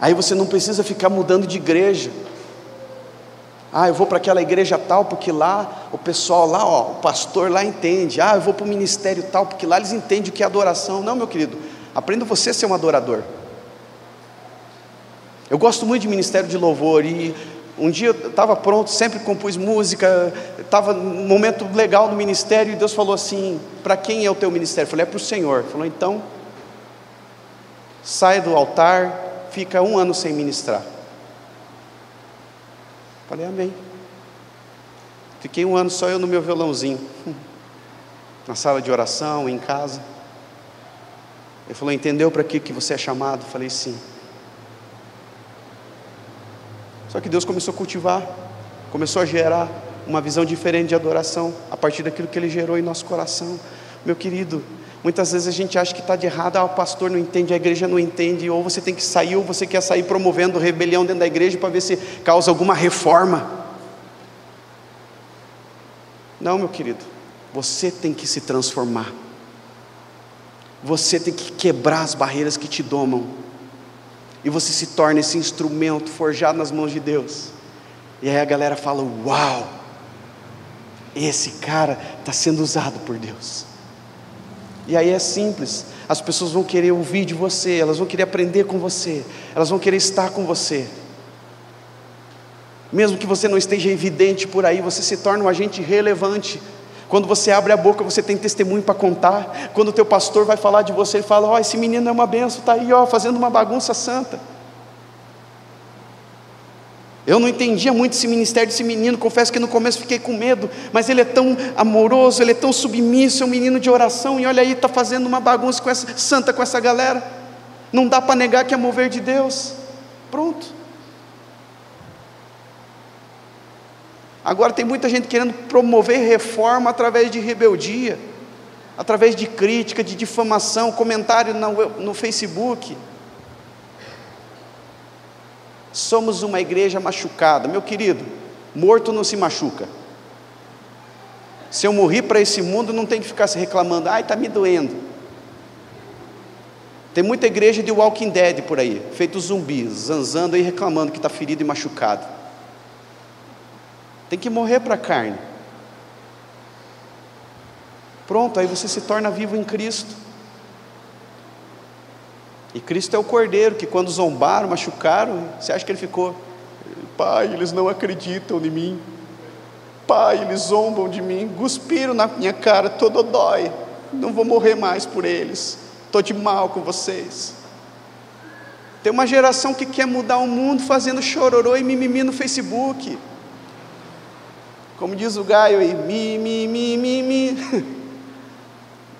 Aí você não precisa ficar mudando de igreja. Eu vou para aquela igreja tal, porque lá o pessoal lá, o pastor lá entende. Eu vou para o ministério tal, porque lá eles entendem o que é adoração. Não, meu querido, aprenda você a ser um adorador. Eu gosto muito de ministério de louvor, e um dia eu estava pronto, sempre compus música, estava num momento legal no ministério, e Deus falou assim: para quem é o teu ministério? Eu falei: é para o Senhor. Ele falou: então, sai do altar, fica 1 ano sem ministrar. Falei: amém. Fiquei 1 ano só eu no meu violãozinho, na sala de oração, em casa. Ele falou: entendeu para que você é chamado? Eu falei: sim. Só que Deus começou a cultivar, começou a gerar uma visão diferente de adoração, a partir daquilo que Ele gerou em nosso coração. Meu querido, muitas vezes a gente acha que está de errado: o pastor não entende, a igreja não entende, ou você tem que sair, ou você quer sair promovendo rebelião dentro da igreja para ver se causa alguma reforma. Não, meu querido, você tem que se transformar, você tem que quebrar as barreiras que te domam, e você se torna esse instrumento forjado nas mãos de Deus. E aí a galera fala: uau, esse cara está sendo usado por Deus. E aí é simples, as pessoas vão querer ouvir de você, elas vão querer aprender com você, elas vão querer estar com você. Mesmo que você não esteja evidente por aí, você se torna um agente relevante. Quando você abre a boca, você tem testemunho para contar. Quando o teu pastor vai falar de você, ele fala: esse menino é uma benção, está aí fazendo uma bagunça santa. Eu não entendia muito esse ministério desse menino, confesso que no começo fiquei com medo, mas ele é tão amoroso, ele é tão submisso, é um menino de oração, e olha aí, está fazendo uma bagunça santa com essa galera. Não dá para negar que é mover de Deus. Pronto. Agora tem muita gente querendo promover reforma através de rebeldia, através de crítica, de difamação, comentário no Facebook. Somos uma igreja machucada. Meu querido, morto não se machuca. Se eu morri para esse mundo, não tem que ficar se reclamando: está me doendo. Tem muita igreja de Walking Dead por aí, feito zumbis, zanzando e reclamando que está ferido e machucado. Tem que morrer para a carne. Pronto, aí você se torna vivo em Cristo. E Cristo é o Cordeiro que, quando zombaram, machucaram, você acha que ele ficou: Pai, eles não acreditam em mim, Pai, eles zombam de mim, cuspiram na minha cara, todo dói, não vou morrer mais por eles, estou de mal com vocês. Tem uma geração que quer mudar o mundo fazendo chororô e mimimi no Facebook. Como diz o Gaio aí: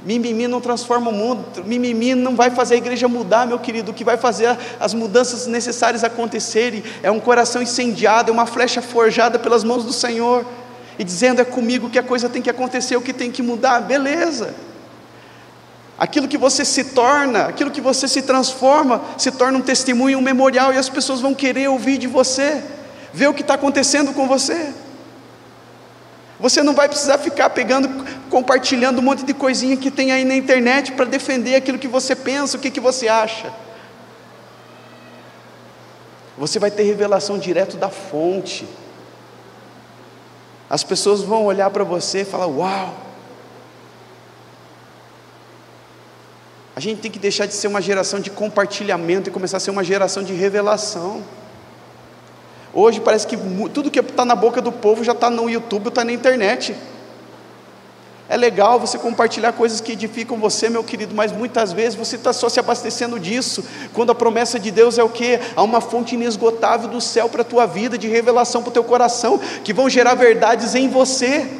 mimimi não transforma o mundo, mimimi não vai fazer a igreja mudar, meu querido. O que vai fazer as mudanças necessárias acontecerem é um coração incendiado, é uma flecha forjada pelas mãos do Senhor, e dizendo: é comigo que a coisa tem que acontecer, o que tem que mudar. Beleza. Aquilo que você se torna, aquilo que você se transforma, se torna um testemunho, um memorial, e as pessoas vão querer ouvir de você, ver o que está acontecendo com você. Você não vai precisar ficar compartilhando um monte de coisinha que tem aí na internet para defender aquilo que você pensa, o que você acha. Você vai ter revelação direto da fonte. As pessoas vão olhar para você e falar: uau! A gente tem que deixar de ser uma geração de compartilhamento e começar a ser uma geração de revelação. Hoje parece que tudo que está na boca do povo já está no YouTube, está na internet. É legal você compartilhar coisas que edificam você, meu querido, mas muitas vezes você está só se abastecendo disso, quando a promessa de Deus é o quê? Há uma fonte inesgotável do céu para a tua vida, de revelação para o teu coração, que vão gerar verdades em você.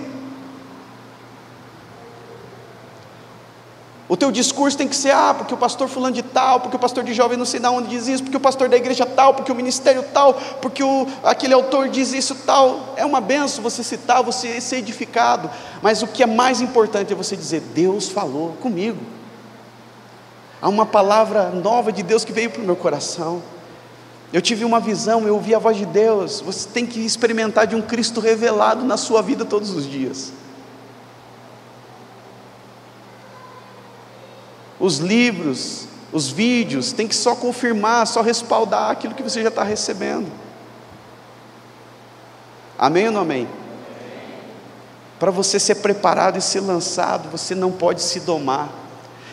O teu discurso tem que ser: porque o pastor fulano de tal, porque o pastor de jovem não sei de onde diz isso, porque o pastor da igreja tal, porque o ministério tal, porque aquele autor diz isso tal. É uma benção você citar, você ser edificado, mas o que é mais importante é você dizer: Deus falou comigo, há uma palavra nova de Deus que veio para o meu coração, eu tive uma visão, eu ouvi a voz de Deus. Você tem que experimentar de um Cristo revelado na sua vida todos os dias. Os livros, os vídeos, tem que só confirmar, só respaldar aquilo que você já está recebendo. Amém ou não amém? Para você ser preparado e ser lançado, você não pode se domar.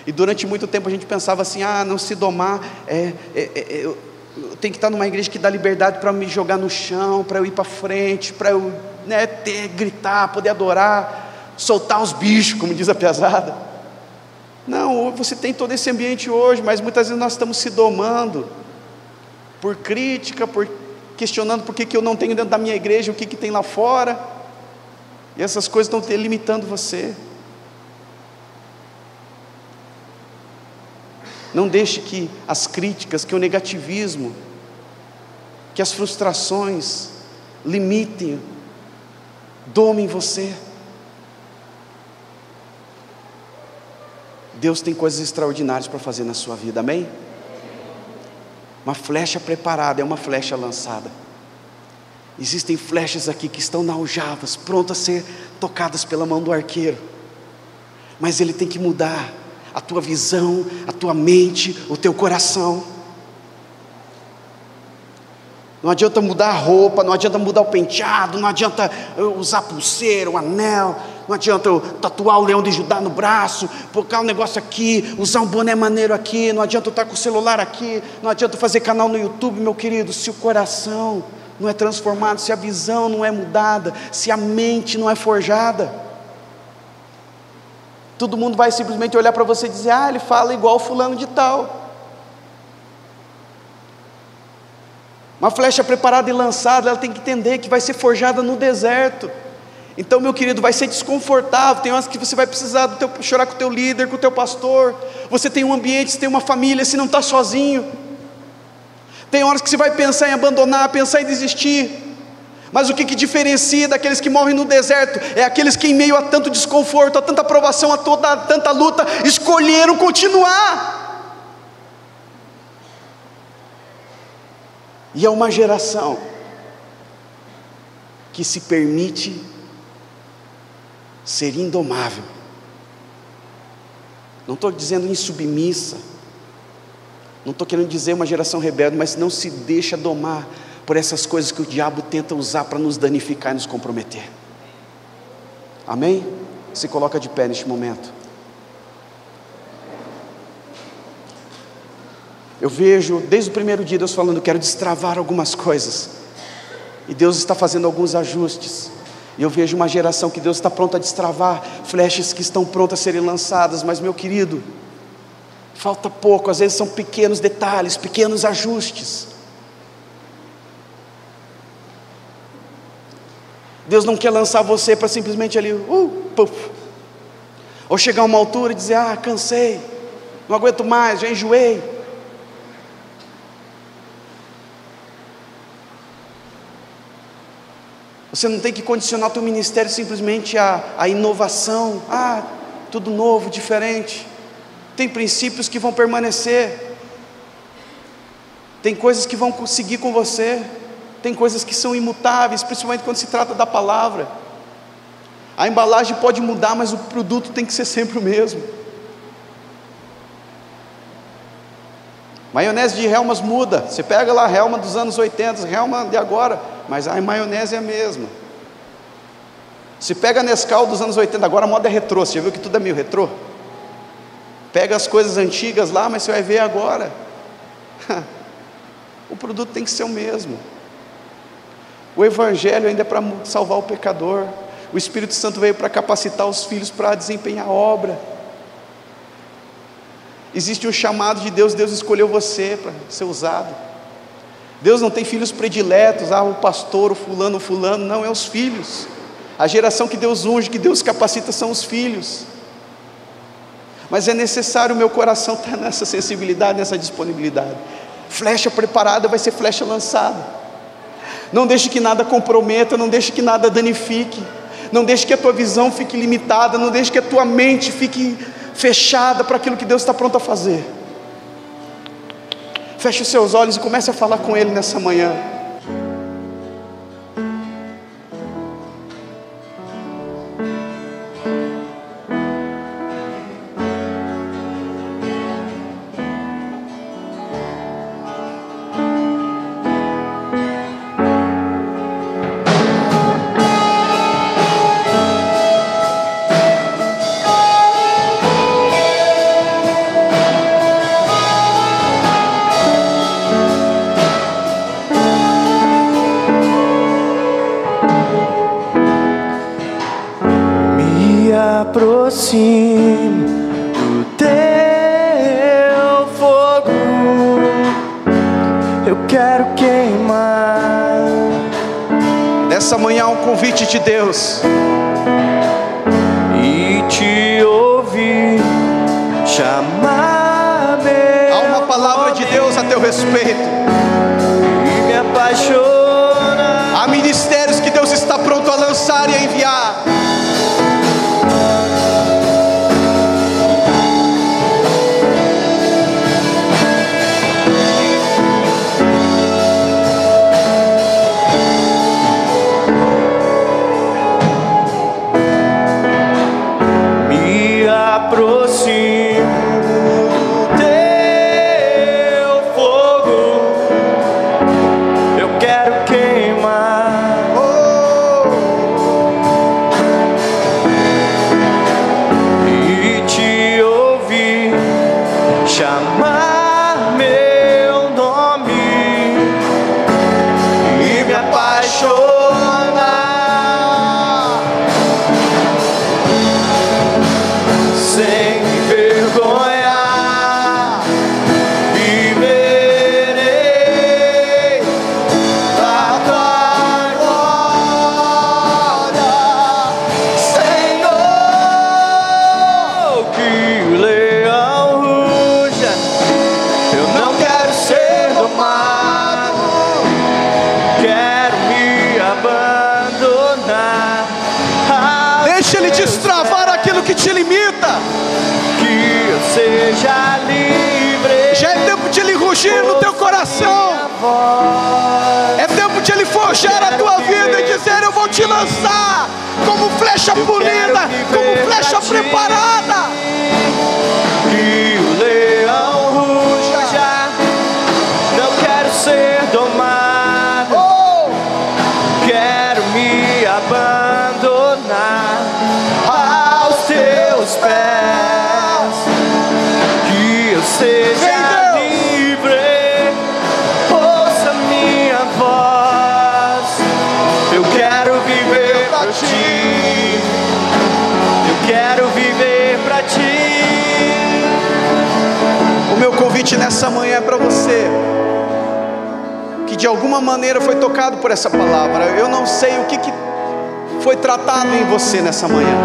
E durante muito tempo a gente pensava assim: não se domar, eu tenho que estar numa igreja que dá liberdade para me jogar no chão, para eu ir para frente, para eu gritar, poder adorar, soltar os bichos, como diz a piazada. Não, você tem todo esse ambiente hoje, mas muitas vezes nós estamos se domando por crítica, por questionando por que eu não tenho dentro da minha igreja, o que tem lá fora, e essas coisas estão limitando você. Não deixe que as críticas, que o negativismo, que as frustrações limitem, domem você. Deus tem coisas extraordinárias para fazer na sua vida, amém? Uma flecha preparada é uma flecha lançada. Existem flechas aqui que estão na aljavas, prontas a ser tocadas pela mão do arqueiro, mas ele tem que mudar a tua visão, a tua mente, o teu coração. Não adianta mudar a roupa, não adianta mudar o penteado, não adianta usar pulseira, um anel, não adianta eu tatuar o leão de Judá no braço, colocar um negócio aqui, usar um boné maneiro aqui, não adianta eu estar com o celular aqui, não adianta eu fazer canal no YouTube, meu querido, se o coração não é transformado, se a visão não é mudada, se a mente não é forjada, todo mundo vai simplesmente olhar para você e dizer: ele fala igual fulano de tal. Uma flecha preparada e lançada, ela tem que entender que vai ser forjada no deserto. Então, meu querido, vai ser desconfortável. Tem horas que você vai precisar chorar com o teu líder, com o teu pastor. Você tem um ambiente, você tem uma família, você não está sozinho. Tem horas que você vai pensar em abandonar, pensar em desistir. Mas o que diferencia daqueles que morrem no deserto é aqueles que, em meio a tanto desconforto, a tanta provação, a tanta luta, escolheram continuar. E é uma geração que se permite ser indomável. Não estou dizendo insubmissa, não estou querendo dizer uma geração rebelde, mas não se deixa domar por essas coisas que o diabo tenta usar para nos danificar e nos comprometer. Amém? Se coloca de pé neste momento. Eu vejo desde o primeiro dia Deus falando: quero destravar algumas coisas, e Deus está fazendo alguns ajustes, e eu vejo uma geração que Deus está pronto a destravar, flechas que estão prontas a serem lançadas, mas, meu querido, falta pouco, às vezes são pequenos detalhes, pequenos ajustes. Deus não quer lançar você para simplesmente ali, puff, ou chegar a uma altura e dizer: cansei, não aguento mais, já enjoei. Você não tem que condicionar o teu ministério simplesmente à inovação. Tudo novo, diferente. Tem princípios que vão permanecer. Tem coisas que vão seguir com você. Tem coisas que são imutáveis, principalmente quando se trata da palavra. A embalagem pode mudar, mas o produto tem que ser sempre o mesmo. Maionese de Hellmann's muda. Você pega lá a Hellmann's dos anos 80, Hellmann's de agora, mas a maionese é a mesma. Se pega a Nescau dos anos 80, agora a moda é retrô, você já viu que tudo é meio retrô? Pega as coisas antigas lá, mas você vai ver agora, o produto tem que ser o mesmo. O Evangelho ainda é para salvar o pecador. O Espírito Santo veio para capacitar os filhos para desempenhar a obra. Existe um chamado de Deus, Deus escolheu você para ser usado. Deus não tem filhos prediletos, o pastor, o fulano, não, é os filhos. A geração que Deus unge, que Deus capacita são os filhos. Mas é necessário o meu coração estar nessa sensibilidade, nessa disponibilidade. Flecha preparada vai ser flecha lançada. Não deixe que nada comprometa, não deixe que nada danifique, não deixe que a tua visão fique limitada, não deixe que a tua mente fique fechada para aquilo que Deus está pronto a fazer. Feche os seus olhos e comece a falar com Ele nessa manhã. Aproxime do teu fogo, eu quero queimar. Nessa manhã um convite de Deus E te ouvir chamar meu há uma palavra de Deus a teu respeito. e me apaixonar. Há ministérios que Deus está pronto a lançar e a enviar. Aproximo do teu fogo, eu quero queimar. E te ouvir chamar meu nome e me apaixonar. Sem vergonha viverei da tua glória, Senhor. Que o leão ruja, eu não quero ser domado, quero me abandonar. Deixa Ele destravar aquilo que te limita. Que eu seja livre. Já é tempo de Ele rugir no teu coração. É tempo de Ele forjar a tua vida e dizer: eu vou te lançar como flecha polida, como flecha preparada. Que o leão ruja, não quero ser domado, quero me abandonar aos teus pés. Que eu seja livre, ouça minha voz. Eu quero viver pra ti, eu quero viver pra ti. O meu convite nessa manhã é para você que de alguma maneira foi tocado por essa palavra. Eu não sei o que foi tratado em você nessa manhã,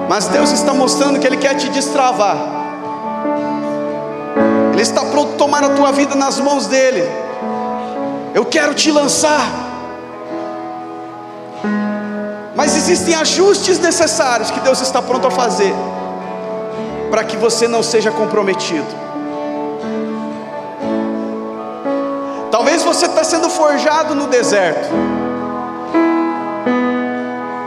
mas Deus está mostrando que Ele quer te destravar. Ele está pronto a tomar a tua vida nas mãos dEle. Eu quero te lançar, mas existem ajustes necessários que Deus está pronto a fazer para que você não seja comprometido. Talvez você está sendo forjado no deserto.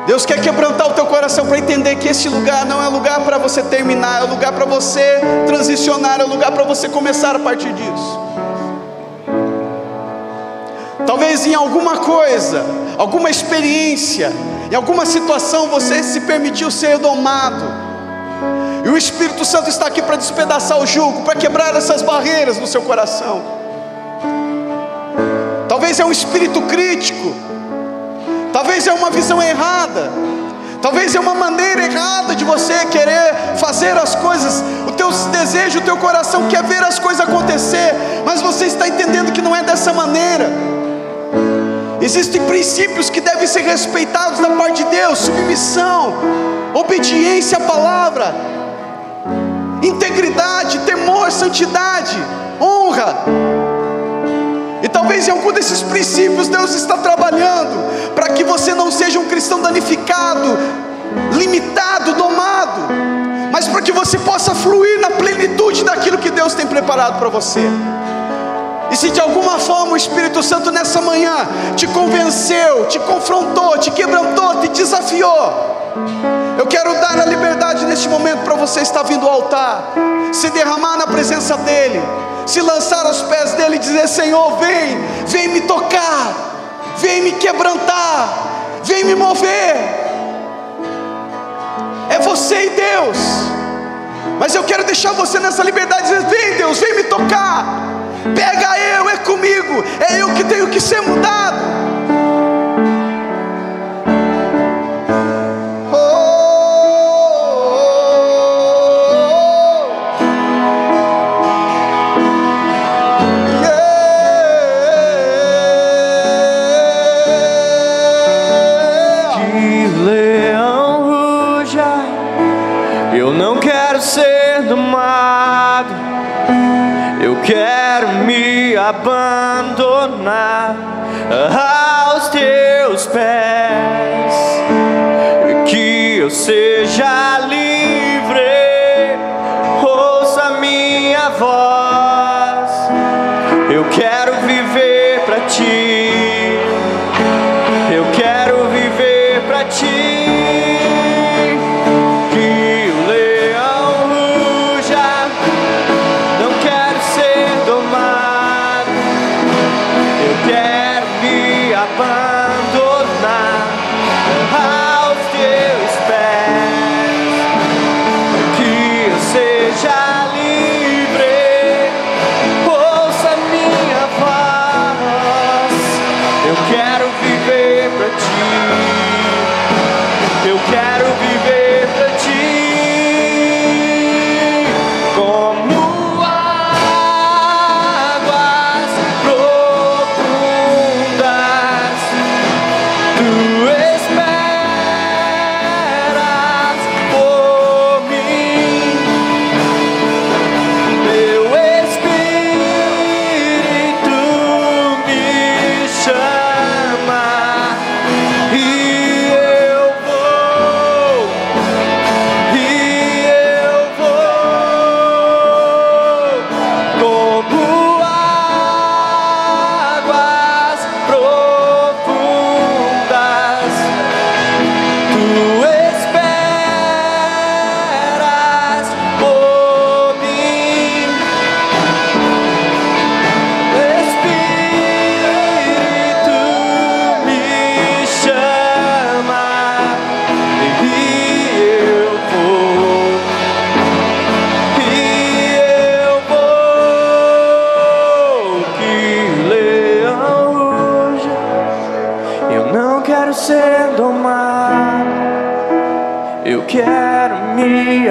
Deus quer quebrantar o teu coração para entender que esse lugar não é lugar para você terminar, é lugar para você transicionar, é lugar para você começar a partir disso. Talvez Talvez em alguma coisa, alguma experiência, em alguma situação você se permitiu ser domado, e o Espírito Santo está aqui para despedaçar o jugo, para quebrar essas barreiras no seu coração. Talvez é um espírito crítico, talvez é uma visão errada, talvez é uma maneira errada de você querer fazer as coisas. O teu desejo, o teu coração quer ver as coisas acontecer, mas você está entendendo que não é dessa maneira. Existem princípios que devem ser respeitados da parte de Deus: submissão, obediência à palavra, integridade, temor, santidade, honra. E talvez em algum desses princípios Deus está trabalhando para que você não seja um cristão danificado, limitado, domado, mas para que você possa fluir na plenitude daquilo que Deus tem preparado para você. E se de alguma forma o Espírito Santo nessa manhã te convenceu, te confrontou, te quebrantou, te desafiou, eu quero dar a liberdade neste momento para você estar vindo ao altar, se derramar na presença dEle, se lançar aos pés dEle e dizer: Senhor, vem me tocar, vem me quebrantar, vem me mover. É você e Deus. Mas eu quero deixar você nessa liberdade, dizer: vem Deus, vem me tocar, pega eu, é comigo, é eu que tenho que ser mudado. Quero me abandonar aos teus pés, que eu seja livre, ouça minha voz. Eu quero viver pra ti, eu quero viver pra ti.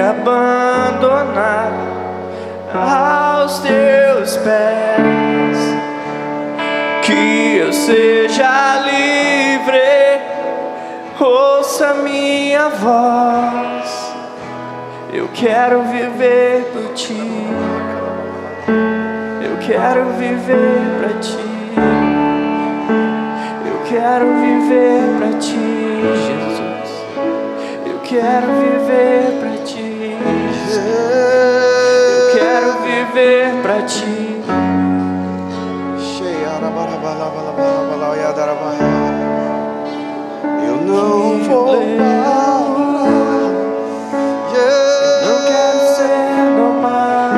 Abandonar aos teus pés, que eu seja livre, ouça minha voz. Eu quero viver por ti, eu quero viver pra ti, eu quero viver pra ti, Jesus. Eu quero viver pra ti, eu quero viver pra ti. Eu não vou parar, não quero ser domado,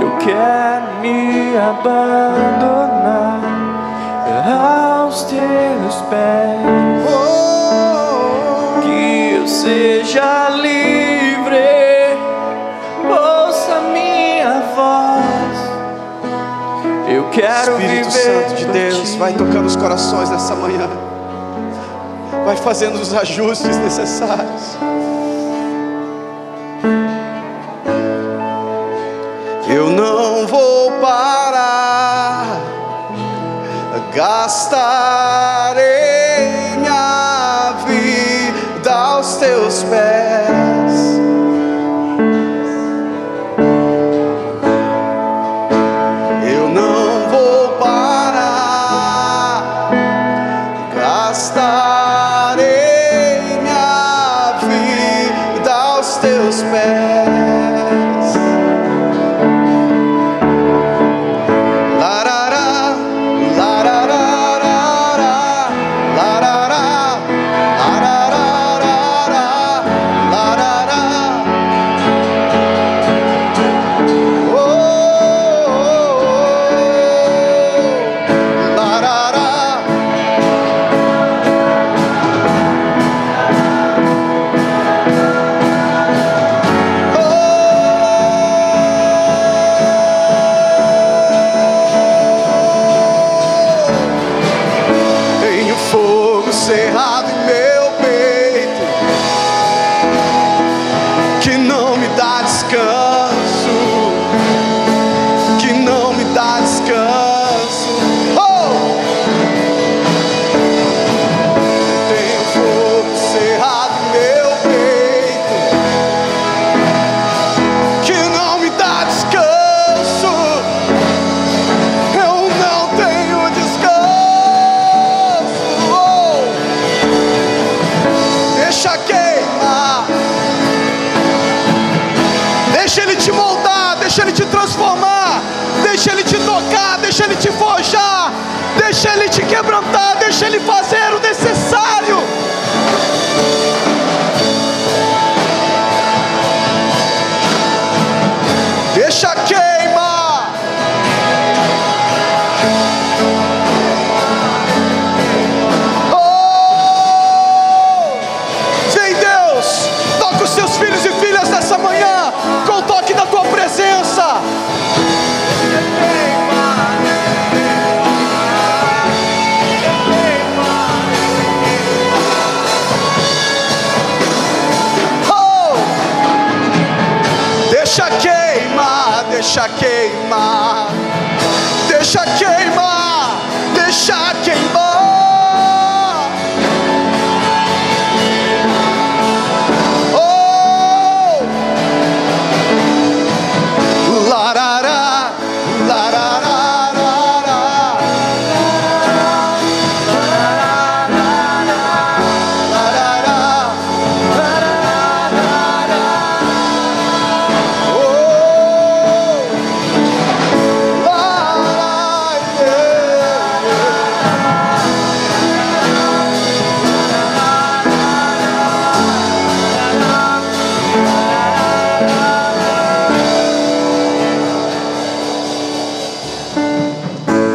eu quero me abandonar quero Espírito viver Santo de pra Deus, ti. vai tocando os corações nessa manhã, vai fazendo os ajustes necessários. Eu não vou parar, gastarei minha vida aos teus pés. Eu não vou parar, gastarei minha vida aos teus pés. Cerrado em meu peito, que não me dá descanso, que não me dá descanso. Oh! Tenho fogo cerrado em meu peito, que não me dá descanso. Eu não tenho descanso. Deixa queimar, deixa Ele te moldar, deixa Ele te transformar, deixa Ele te tocar, deixa Ele te forjar, deixa Ele te quebrantar, deixa Ele fazer o necessário. Deixa queimar. Toca os seus filhos e filhas nessa manhã com o toque da tua presença. Oh! Deixa queimar, deixa queimar, deixa queimar, deixa queimar.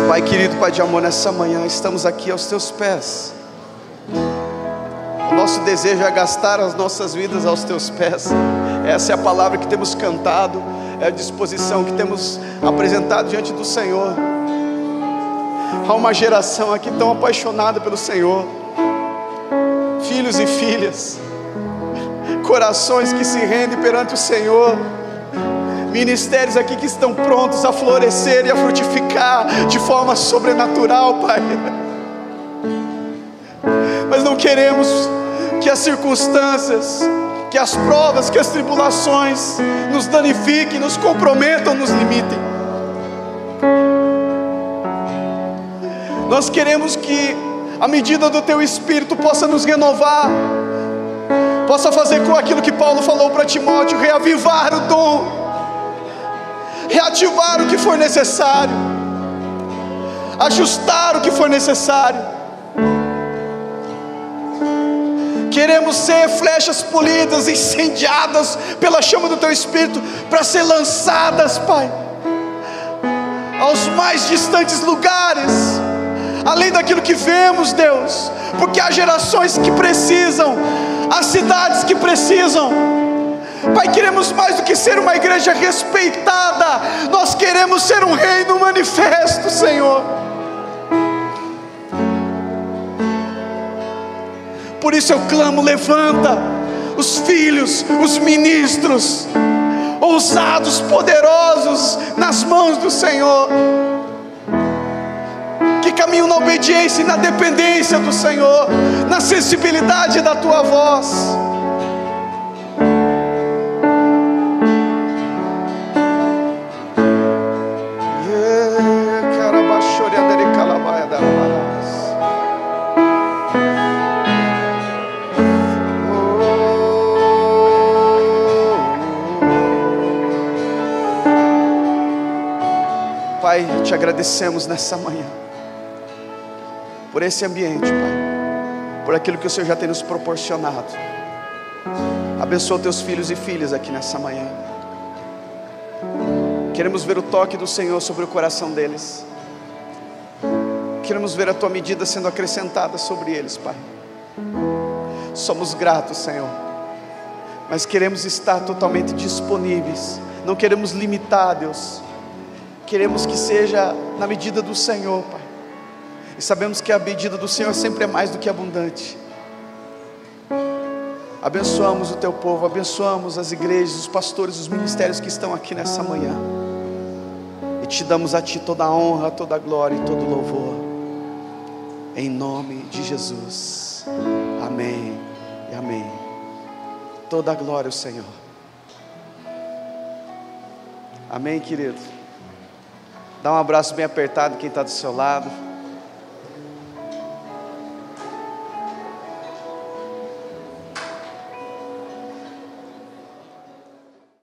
Pai querido, Pai de amor, nessa manhã estamos aqui aos teus pés. O nosso desejo é gastar as nossas vidas aos teus pés. Essa é a palavra que temos cantado, é a disposição que temos apresentado diante do Senhor. Há uma geração aqui tão apaixonada pelo Senhor, filhos e filhas, corações que se rendem perante o Senhor, ministérios aqui que estão prontos a florescer e a frutificar de forma sobrenatural, Pai. Mas não queremos que as circunstâncias, que as provas, que as tribulações nos danifiquem, nos comprometam, nos limitem. Nós queremos que a medida do Teu Espírito possa nos renovar, possa fazer com aquilo que Paulo falou para Timóteo, reavivar o dom, reativar o que for necessário, ajustar o que for necessário. Queremos ser flechas polidas, incendiadas pela chama do Teu Espírito, para ser lançadas, Pai, aos mais distantes lugares, além daquilo que vemos, Deus, porque há gerações que precisam, há cidades que precisam, Pai, queremos mais do que ser uma igreja respeitada, nós queremos ser um reino manifesto, Senhor. Por isso eu clamo, levanta os filhos, os ministros, ousados, poderosos, nas mãos do Senhor, que caminham na obediência e na dependência do Senhor, na sensibilidade da Tua voz. Pai, te agradecemos nessa manhã por esse ambiente, Pai, por aquilo que o Senhor já tem nos proporcionado. Abençoa teus filhos e filhas aqui nessa manhã. Queremos ver o toque do Senhor sobre o coração deles. Queremos ver a tua medida sendo acrescentada sobre eles, Pai. Somos gratos, Senhor, mas queremos estar totalmente disponíveis. Não queremos limitar, Deus. Queremos que seja na medida do Senhor, Pai. E sabemos que a medida do Senhor sempre é mais do que abundante. Abençoamos o Teu povo, abençoamos as igrejas, os pastores, os ministérios que estão aqui nessa manhã. E te damos a Ti toda a honra, toda a glória e todo o louvor. Em nome de Jesus. Amém e amém. Toda a glória ao Senhor. Amém, querido. Dá um abraço bem apertado quem está do seu lado.